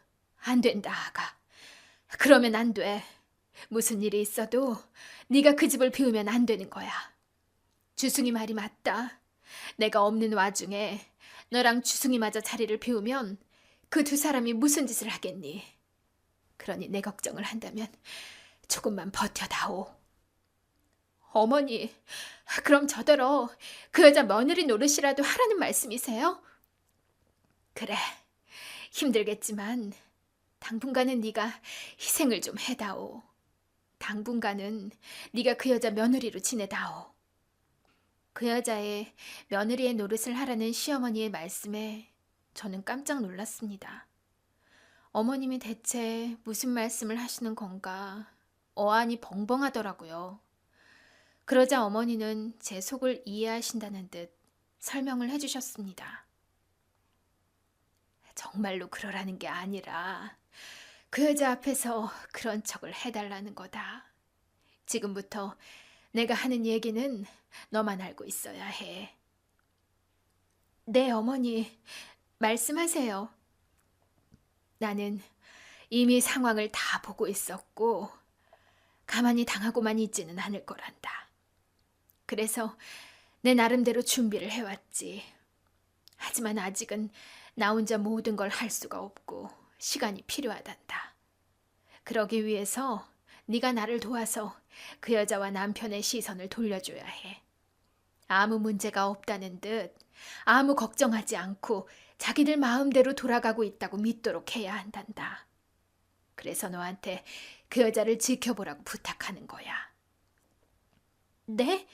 [SPEAKER 2] 안 된다, 아가. 그러면 안 돼. 무슨 일이 있어도 네가 그 집을 비우면 안 되는 거야. 주승이 말이 맞다. 내가 없는 와중에 너랑 주승이마저 자리를 비우면 그 두 사람이 무슨 짓을 하겠니? 그러니 내 걱정을 한다면 조금만 버텨다오. 어머니, 그럼 저더러 그 여자 며느리 노릇이라도 하라는 말씀이세요? 그래, 힘들겠지만 당분간은 네가 희생을 좀 해다오. 당분간은 네가 그 여자 며느리로 지내다오. 그 여자의 며느리의 노릇을 하라는 시어머니의 말씀에 저는 깜짝 놀랐습니다. 어머님이 대체 무슨 말씀을 하시는 건가 어안이 벙벙하더라고요. 그러자 어머니는 제 속을 이해하신다는 듯 설명을 해주셨습니다. 정말로 그러라는 게 아니라 그 여자 앞에서 그런 척을 해달라는 거다. 지금부터 내가 하는 얘기는 너만 알고 있어야 해. 네, 어머니, 말씀하세요. 나는 이미 상황을 다 보고 있었고
[SPEAKER 1] 가만히 당하고만 있지는 않을 거란다. 그래서 내 나름대로 준비를 해왔지. 하지만 아직은 나 혼자 모든 걸 할 수가 없고 시간이 필요하단다. 그러기 위해서 네가 나를 도와서 그 여자와 남편의 시선을 돌려줘야 해. 아무 문제가 없다는 듯 아무 걱정하지 않고 자기들 마음대로 돌아가고 있다고 믿도록 해야 한단다. 그래서 너한테 그 여자를 지켜보라고 부탁하는 거야. 네?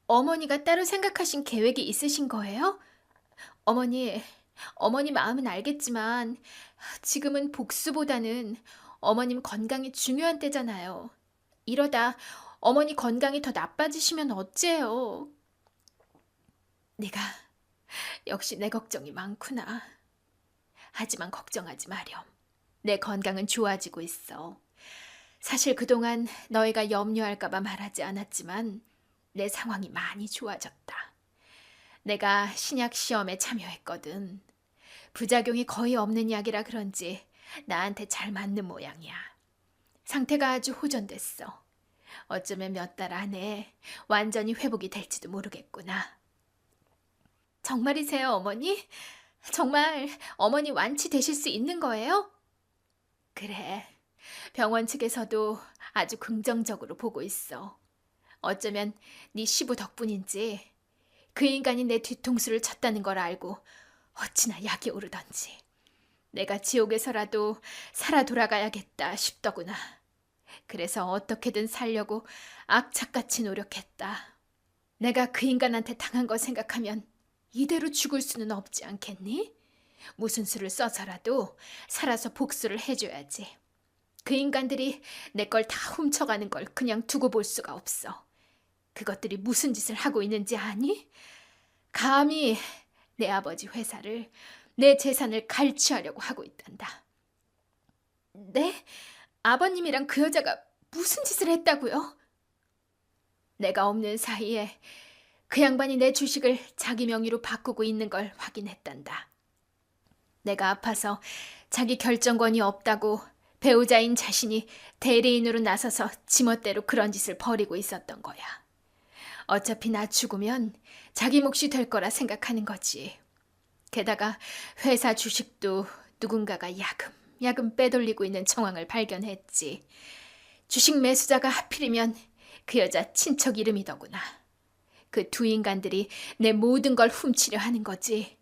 [SPEAKER 1] 어머니가 따로 생각하신 계획이 있으신 거예요? 어머니 마음은 알겠지만 지금은 복수보다는 어머님 건강이 중요한 때잖아요. 이러다 어머니 건강이 더 나빠지시면 어째요? 네가 역시 내 걱정이 많구나. 하지만 걱정하지 마렴. 내 건강은 좋아지고 있어. 사실 그동안 너희가 염려할까봐 말하지 않았지만 내 상황이 많이 좋아졌다. 내가 신약 시험에 참여했거든. 부작용이 거의 없는 약이라 그런지 나한테 잘 맞는 모양이야. 상태가 아주 호전됐어. 어쩌면 몇 달 안에 완전히 회복이 될지도 모르겠구나. 정말이세요, 어머니? 정말 어머니 완치되실 수 있는 거예요? 그래. 병원 측에서도 아주 긍정적으로 보고 있어. 어쩌면 네 시부 덕분인지 그 인간이 내 뒤통수를 쳤다는 걸 알고 어찌나 약이 오르던지. 내가 지옥에서라도 살아 돌아가야겠다 싶더구나. 그래서 어떻게든 살려고 악착같이 노력했다. 내가 그 인간한테 당한 거 생각하면 이대로 죽을 수는 없지 않겠니? 무슨 수를 써서라도 살아서 복수를 해줘야지. 그 인간들이 내 걸 다 훔쳐가는 걸 그냥 두고 볼 수가 없어. 그것들이 무슨 짓을 하고 있는지 아니? 감히 내 아버지 회사를, 내 재산을 갈취하려고 하고 있단다. 네? 아버님이랑 그 여자가 무슨 짓을 했다고요? 내가 없는 사이에 그 양반이 내 주식을 자기 명의로 바꾸고 있는 걸 확인했단다. 내가 아파서 자기 결정권이 없다고 배우자인 자신이 대리인으로 나서서 지멋대로 그런 짓을 벌이고 있었던 거야. 어차피 나 죽으면 자기 몫이 될 거라 생각하는 거지. 게다가 회사 주식도 누군가가 야금야금 빼돌리고 있는 정황을 발견했지. 주식 매수자가 하필이면 그 여자 친척 이름이더구나. 그 두 인간들이 내 모든 걸 훔치려 하는 거지.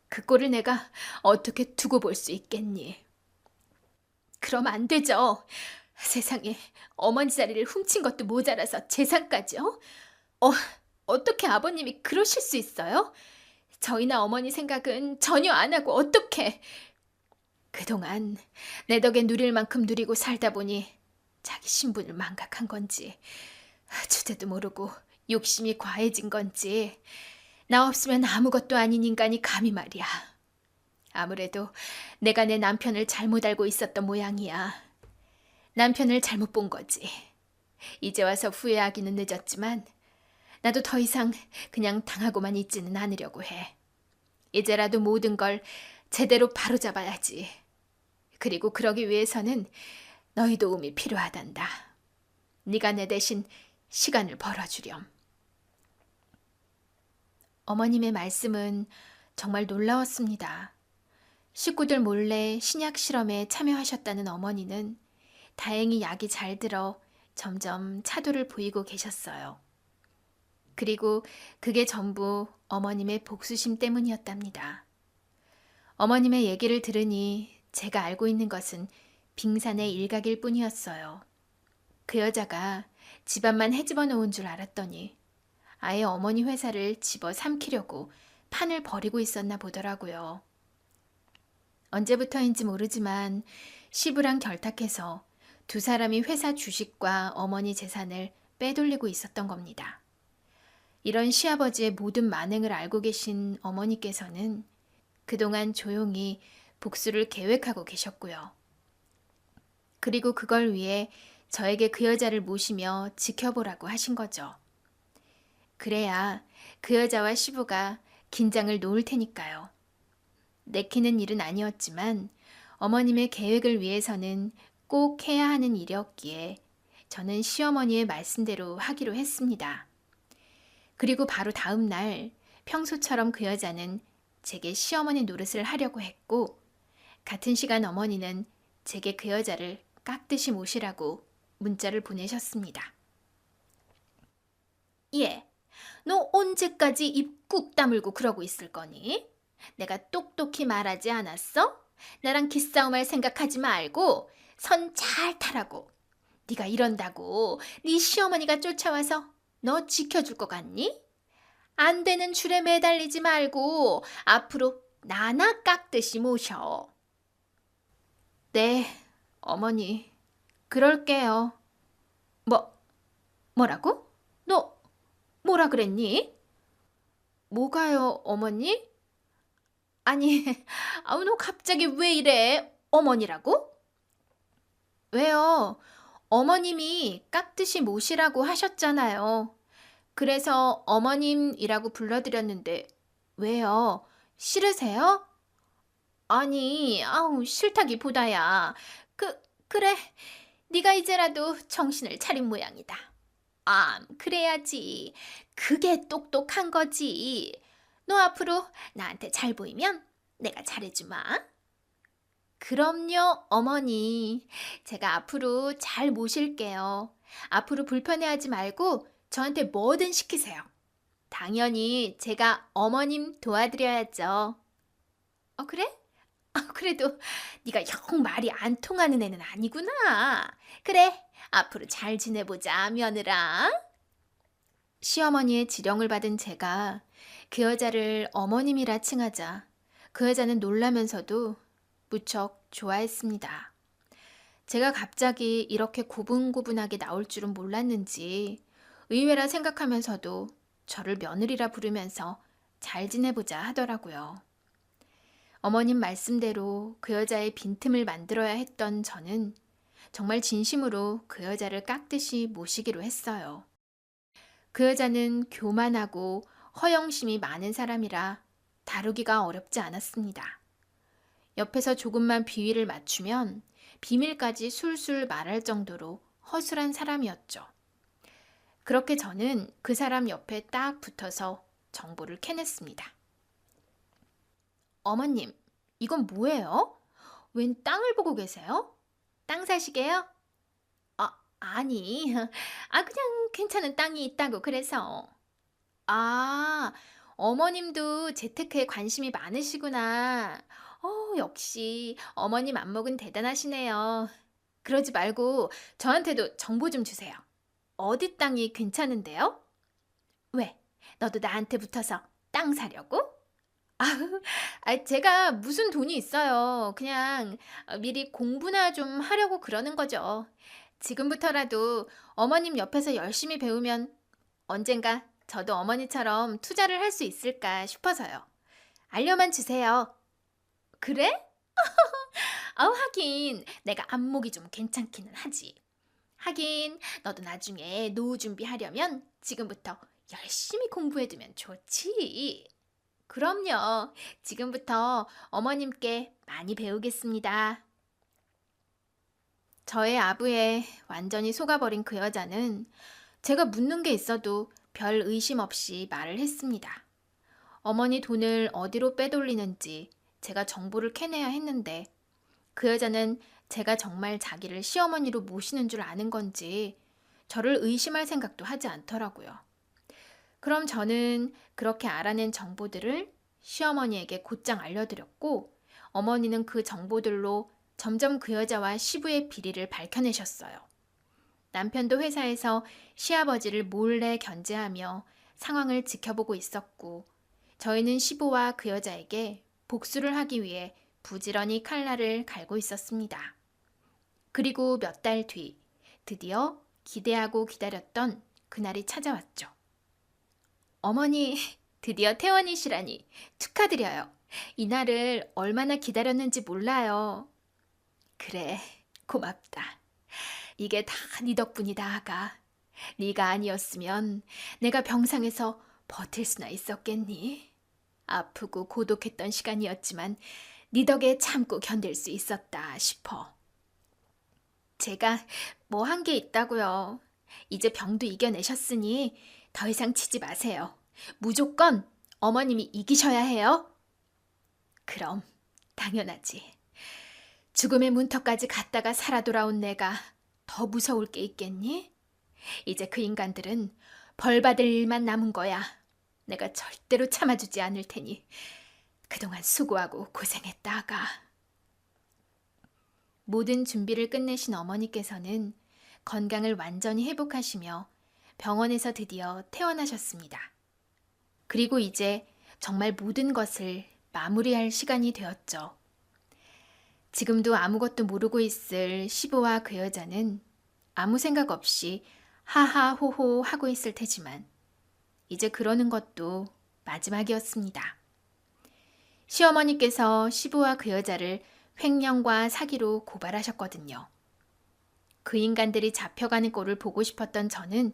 [SPEAKER 1] 그 꼴을 내가 어떻게 두고 볼 수 있겠니? 그럼 안 되죠. 세상에 어머니 자리를 훔친 것도 모자라서 재산까지요? 어떻게 아버님이 그러실 수 있어요? 저희나 어머니 생각은 전혀 안 하고 어떻게? 그동안 내 덕에 누릴 만큼 누리고 살다 보니 자기 신분을 망각한 건지 주제도 모르고 욕심이 과해진 건지 나 없으면 아무것도 아닌 인간이 감히 말이야. 아무래도 내가 내 남편을 잘못 알고 있었던 모양이야. 남편을 잘못 본 거지. 이제 와서 후회하기는 늦었지만 나도 더 이상 그냥 당하고만 있지는 않으려고 해. 이제라도 모든 걸 제대로 바로잡아야지. 그리고 그러기 위해서는 너희 도움이 필요하단다. 네가 내 대신 시간을 벌어주렴. 어머님의 말씀은 정말 놀라웠습니다. 식구들 몰래 신약 실험에 참여하셨다는 어머니는 다행히 약이 잘 들어 점점 차도를 보이고 계셨어요. 그리고 그게 전부 어머님의 복수심 때문이었답니다. 어머님의 얘기를 들으니 제가 알고 있는 것은 빙산의 일각일 뿐이었어요. 그 여자가 집안만 헤집어 놓은 줄 알았더니 아예 어머니 회사를 집어 삼키려고 판을 벌이고 있었나 보더라고요. 언제부터인지 모르지만 시부랑 결탁해서 두 사람이 회사 주식과 어머니 재산을 빼돌리고 있었던 겁니다. 이런 시아버지의 모든 만행을 알고 계신 어머니께서는 그동안 조용히 복수를 계획하고 계셨고요. 그리고 그걸 위해 저에게 그 여자를 모시며 지켜보라고 하신 거죠. 그래야 그 여자와 시부가 긴장을 놓을 테니까요. 내키는 일은 아니었지만 어머님의 계획을 위해서는 꼭 해야 하는 일이었기에
[SPEAKER 2] 저는 시어머니의 말씀대로 하기로 했습니다. 그리고 바로 다음 날 평소처럼 그 여자는 제게 시어머니 노릇을 하려고 했고, 같은 시간 어머니는 제게 그 여자를 깍듯이 모시라고 문자를 보내셨습니다. 예, 너 언제까지 입 꾹 다물고 그러고 있을 거니? 내가 똑똑히 말하지 않았어? 나랑 기싸움할 생각하지 말고 선 잘 타라고. 네가 이런다고 네 시어머니가 쫓아와서 너 지켜줄 것 같니? 안 되는 줄에 매달리지 말고 앞으로 나나 깍듯이 모셔. 네, 어머니, 그럴게요. 뭐라고? 너 뭐라 그랬니? 뭐가요, 어머니? 아니, 너 갑자기 왜 이래? 어머니라고? 왜요? 어머님이 깍듯이 모시라고 하셨잖아요. 그래서 어머님이라고 불러드렸는데 왜요? 싫으세요? 아니, 싫다기보다야. 그래. 네가 이제라도 정신을 차린 모양이다. 그래야지. 그게 똑똑한 거지. 너 앞으로 나한테 잘 보이면 내가 잘해주마. 그럼요, 어머니. 제가 앞으로 잘 모실게요. 앞으로 불편해하지 말고 저한테 뭐든 시키세요. 당연히 제가 어머님 도와드려야죠. 그래? 그래도 네가 영 말이 안 통하는 애는 아니구나. 그래, 앞으로 잘 지내보자, 며느라. 시어머니의 지령을 받은 제가 그 여자를 어머님이라 칭하자 그 여자는 놀라면서도 무척 좋아했습니다. 제가 갑자기 이렇게 고분고분하게 나올 줄은 몰랐는지 의외라 생각하면서도 저를 며느리라 부르면서 잘 지내보자 하더라고요. 어머님 말씀대로 그 여자의 빈틈을 만들어야 했던 저는 정말 진심으로 그 여자를 깍듯이 모시기로 했어요. 그 여자는 교만하고 허영심이 많은 사람이라 다루기가 어렵지 않았습니다. 옆에서 조금만 비위를 맞추면 비밀까지 술술 말할 정도로 허술한 사람이었죠. 그렇게 저는 그 사람 옆에 딱 붙어서 정보를 캐냈습니다. 어머님, 이건 뭐예요? 웬 땅을 보고 계세요? 땅 사시게요? 아니, 그냥 괜찮은 땅이 있다고 그래서. 어머님도 재테크에 관심이 많으시구나. 역시 어머님 안목은 대단하시네요. 그러지 말고 저한테도 정보 좀 주세요. 어디 땅이 괜찮은데요? 왜? 너도 나한테 붙어서 땅 사려고? 제가 무슨 돈이 있어요. 그냥 미리 공부나 좀 하려고 그러는 거죠. 지금부터라도 어머님 옆에서 열심히 배우면 언젠가 저도 어머니처럼 투자를 할 수 있을까 싶어서요. 알려만 주세요. 그래? 하긴 내가 안목이 좀 괜찮기는 하지. 하긴 너도 나중에 노후 준비하려면 지금부터 열심히 공부해두면 좋지. 그럼요. 지금부터 어머님께 많이 배우겠습니다. 저의 아부에 완전히 속아버린 그 여자는 제가 묻는 게 있어도 별 의심 없이 말을 했습니다. 어머니 돈을 어디로 빼돌리는지 제가 정보를 캐내야 했는데 그 여자는 제가 정말 자기를 시어머니로 모시는 줄 아는 건지 저를 의심할 생각도 하지 않더라고요. 그럼 저는 그렇게 알아낸 정보들을 시어머니에게 곧장 알려드렸고 어머니는 그 정보들로 점점 그 여자와 시부의 비리를 밝혀내셨어요. 남편도 회사에서 시아버지를 몰래 견제하며 상황을 지켜보고 있었고 저희는 시부와 그 여자에게 복수를 하기 위해 부지런히 칼날을 갈고 있었습니다. 그리고 몇 달 뒤 드디어 기대하고 기다렸던 그날이 찾아왔죠. 어머니, 드디어 퇴원이시라니 축하드려요. 이날을 얼마나 기다렸는지 몰라요. 그래, 고맙다. 이게 다 네 덕분이다, 아가. 네가 아니었으면 내가 병상에서 버틸 수나 있었겠니? 아프고 고독했던 시간이었지만 네 덕에 참고 견딜 수 있었다 싶어. 제가 뭐 한 게 있다고요. 이제 병도 이겨내셨으니 더 이상 치지 마세요. 무조건 어머님이 이기셔야 해요. 그럼 당연하지. 죽음의 문턱까지 갔다가 살아 돌아온 내가 더 무서울 게 있겠니? 이제 그 인간들은 벌 받을 일만 남은 거야. 내가 절대로 참아주지 않을 테니 그동안 수고하고 고생했다가. 모든 준비를 끝내신 어머니께서는 건강을 완전히 회복하시며 병원에서 드디어 퇴원하셨습니다. 그리고 이제 정말 모든 것을 마무리할 시간이 되었죠. 지금도 아무것도 모르고 있을 시부와 그 여자는 아무 생각 없이 하하호호 하고 있을 테지만 이제 그러는 것도 마지막이었습니다. 시어머니께서 시부와 그 여자를 횡령과 사기로 고발하셨거든요. 그 인간들이 잡혀가는 꼴을 보고 싶었던 저는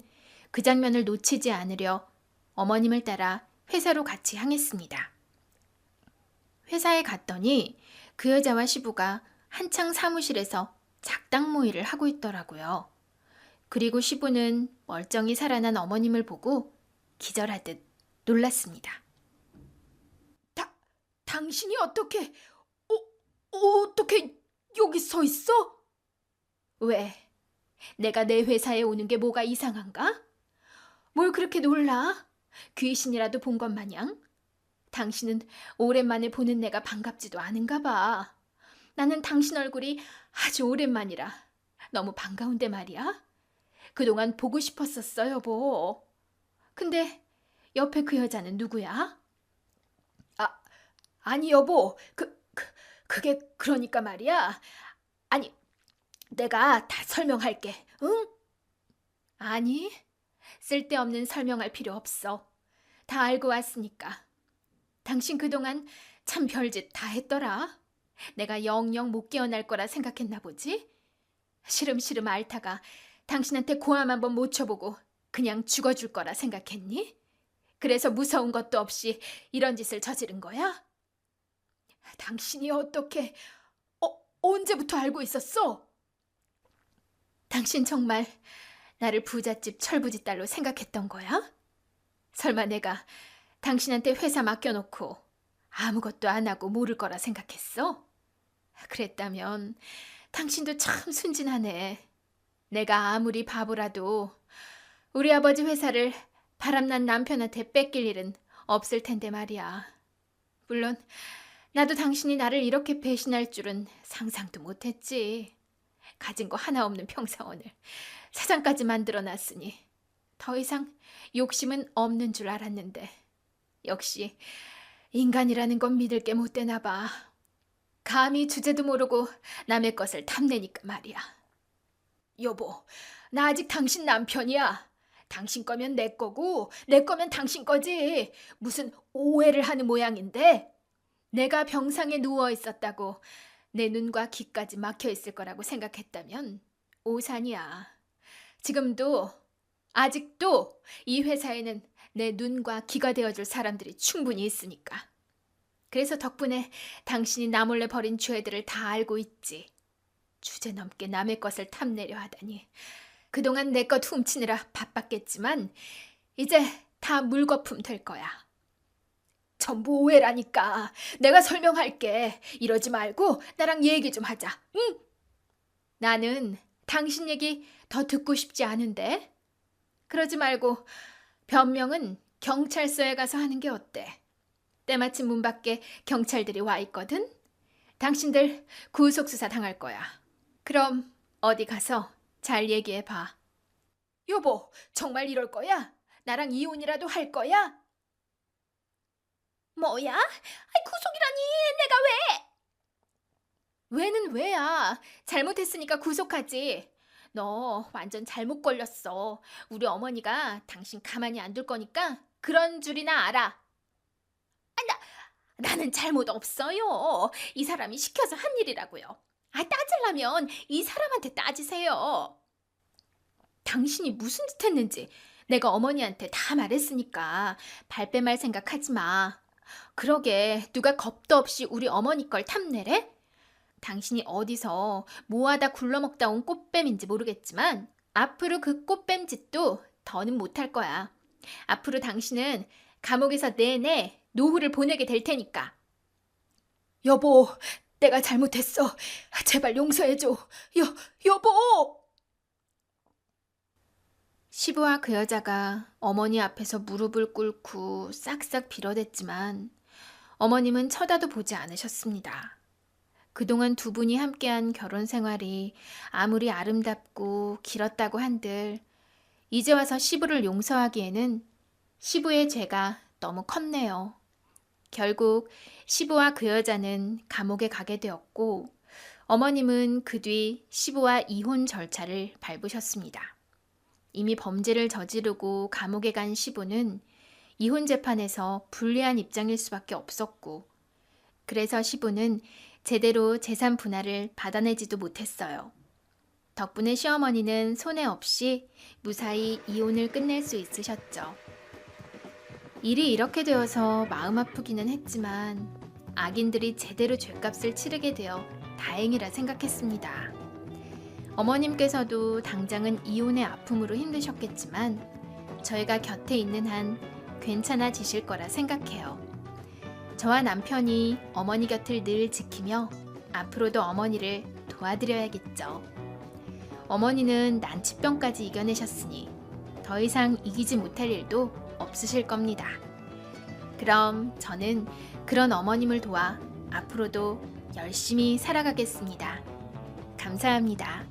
[SPEAKER 2] 그 장면을 놓치지 않으려 어머님을 따라 회사로 같이 향했습니다. 회사에 갔더니 그 여자와 시부가 한창 사무실에서 작당 모의를 하고 있더라고요. 그리고 시부는 멀쩡히 살아난 어머님을 보고 기절하듯 놀랐습니다. 당신이 어떻게 여기 서 있어? 왜? 내가 내 회사에 오는 게 뭐가 이상한가? 뭘 그렇게 놀라? 귀신이라도 본 것 마냥? 당신은 오랜만에 보는 내가 반갑지도 않은가 봐. 나는 당신 얼굴이 아주 오랜만이라 너무 반가운데 말이야. 그동안 보고 싶었었어, 여보. 근데 옆에 그 여자는 누구야? 아니 여보, 그게 그러니까 말이야. 아니, 내가 다 설명할게, 응? 아니, 쓸데없는 설명할 필요 없어. 다 알고 왔으니까. 당신 그동안 참 별짓 다 했더라. 내가 영영 못 깨어날 거라 생각했나 보지? 시름시름 앓다가 당신한테 고함 한번 못 쳐보고 그냥 죽어줄 거라 생각했니? 그래서 무서운 것도 없이 이런 짓을 저지른 거야? 당신이 어떻게, 언제부터 알고 있었어? 당신 정말 나를 부잣집 철부지 딸로 생각했던 거야? 설마 내가 당신한테 회사 맡겨놓고 아무것도 안 하고 모를 거라 생각했어? 그랬다면 당신도 참 순진하네. 내가 아무리 바보라도 우리 아버지 회사를 바람난 남편한테 뺏길 일은 없을 텐데 말이야. 물론 나도 당신이 나를 이렇게 배신할 줄은 상상도 못했지. 가진 거 하나 없는 평사원을 사장까지 만들어놨으니 더 이상 욕심은 없는 줄 알았는데 역시 인간이라는 건 믿을 게 못 되나 봐. 감히 주제도 모르고 남의 것을 탐내니까 말이야. 여보, 나 아직 당신 남편이야. 당신 거면 내 거고 내 거면 당신 거지. 무슨 오해를 하는 모양인데? 내가 병상에 누워 있었다고 내 눈과 귀까지 막혀 있을 거라고 생각했다면 오산이야. 지금도 아직도 이 회사에는 내 눈과 귀가 되어줄 사람들이 충분히 있으니까. 그래서 덕분에 당신이 나 몰래 벌인 죄들을 다 알고 있지. 주제넘게 남의 것을 탐내려 하다니. 그동안 내 것 훔치느라 바빴겠지만 이제 다 물거품 될 거야. 전부 오해라니까. 내가 설명할게. 이러지 말고 나랑 얘기 좀 하자. 응? 나는 당신 얘기 더 듣고 싶지 않은데. 그러지 말고 변명은 경찰서에 가서 하는 게 어때? 때마침 문 밖에 경찰들이 와 있거든. 당신들 구속수사 당할 거야. 그럼 어디 가서 잘 얘기해 봐. 여보, 정말 이럴 거야? 나랑 이혼이라도 할 거야? 뭐야? 구속이라니, 내가 왜? 왜는 왜야? 잘못했으니까 구속하지. 너 완전 잘못 걸렸어. 우리 어머니가 당신 가만히 안 둘 거니까 그런 줄이나 알아. 나는 잘못 없어요. 이 사람이 시켜서 한 일이라고요. 따지려면 이 사람한테 따지세요. 당신이 무슨 짓 했는지 내가 어머니한테 다 말했으니까 발뺌할 생각하지 마. 그러게 누가 겁도 없이 우리 어머니 걸 탐내래? 당신이 어디서 뭐하다 굴러먹다 온 꽃뱀인지 모르겠지만 앞으로 그 꽃뱀 짓도 더는 못할 거야. 앞으로 당신은 감옥에서 내내 노후를 보내게 될 테니까.
[SPEAKER 1] 여보, 내가 잘못했어. 제발 용서해줘. 여보!
[SPEAKER 2] 시부와 그 여자가 어머니 앞에서 무릎을 꿇고 싹싹 빌어댔지만 어머님은 쳐다도 보지 않으셨습니다. 그동안 두 분이 함께한 결혼 생활이 아무리 아름답고 길었다고 한들 이제 와서 시부를 용서하기에는 시부의 죄가 너무 컸네요. 결국 시부와 그 여자는 감옥에 가게 되었고 어머님은 그 뒤 시부와 이혼 절차를 밟으셨습니다. 이미 범죄를 저지르고 감옥에 간 시부는 이혼 재판에서 불리한 입장일 수밖에 없었고 그래서 시부는 제대로 재산 분할을 받아내지도 못했어요. 덕분에 시어머니는 손해 없이 무사히 이혼을 끝낼 수 있으셨죠. 일이 이렇게 되어서 마음 아프기는 했지만 악인들이 제대로 죗값을 치르게 되어 다행이라 생각했습니다. 어머님께서도 당장은 이혼의 아픔으로 힘드셨겠지만 저희가 곁에 있는 한 괜찮아지실 거라 생각해요. 저와 남편이 어머니 곁을 늘 지키며 앞으로도 어머니를 도와드려야겠죠. 어머니는 난치병까지 이겨내셨으니 더 이상 이기지 못할 일도 없으실 겁니다. 그럼 저는 그런 어머님을 도와 앞으로도 열심히 살아가겠습니다. 감사합니다.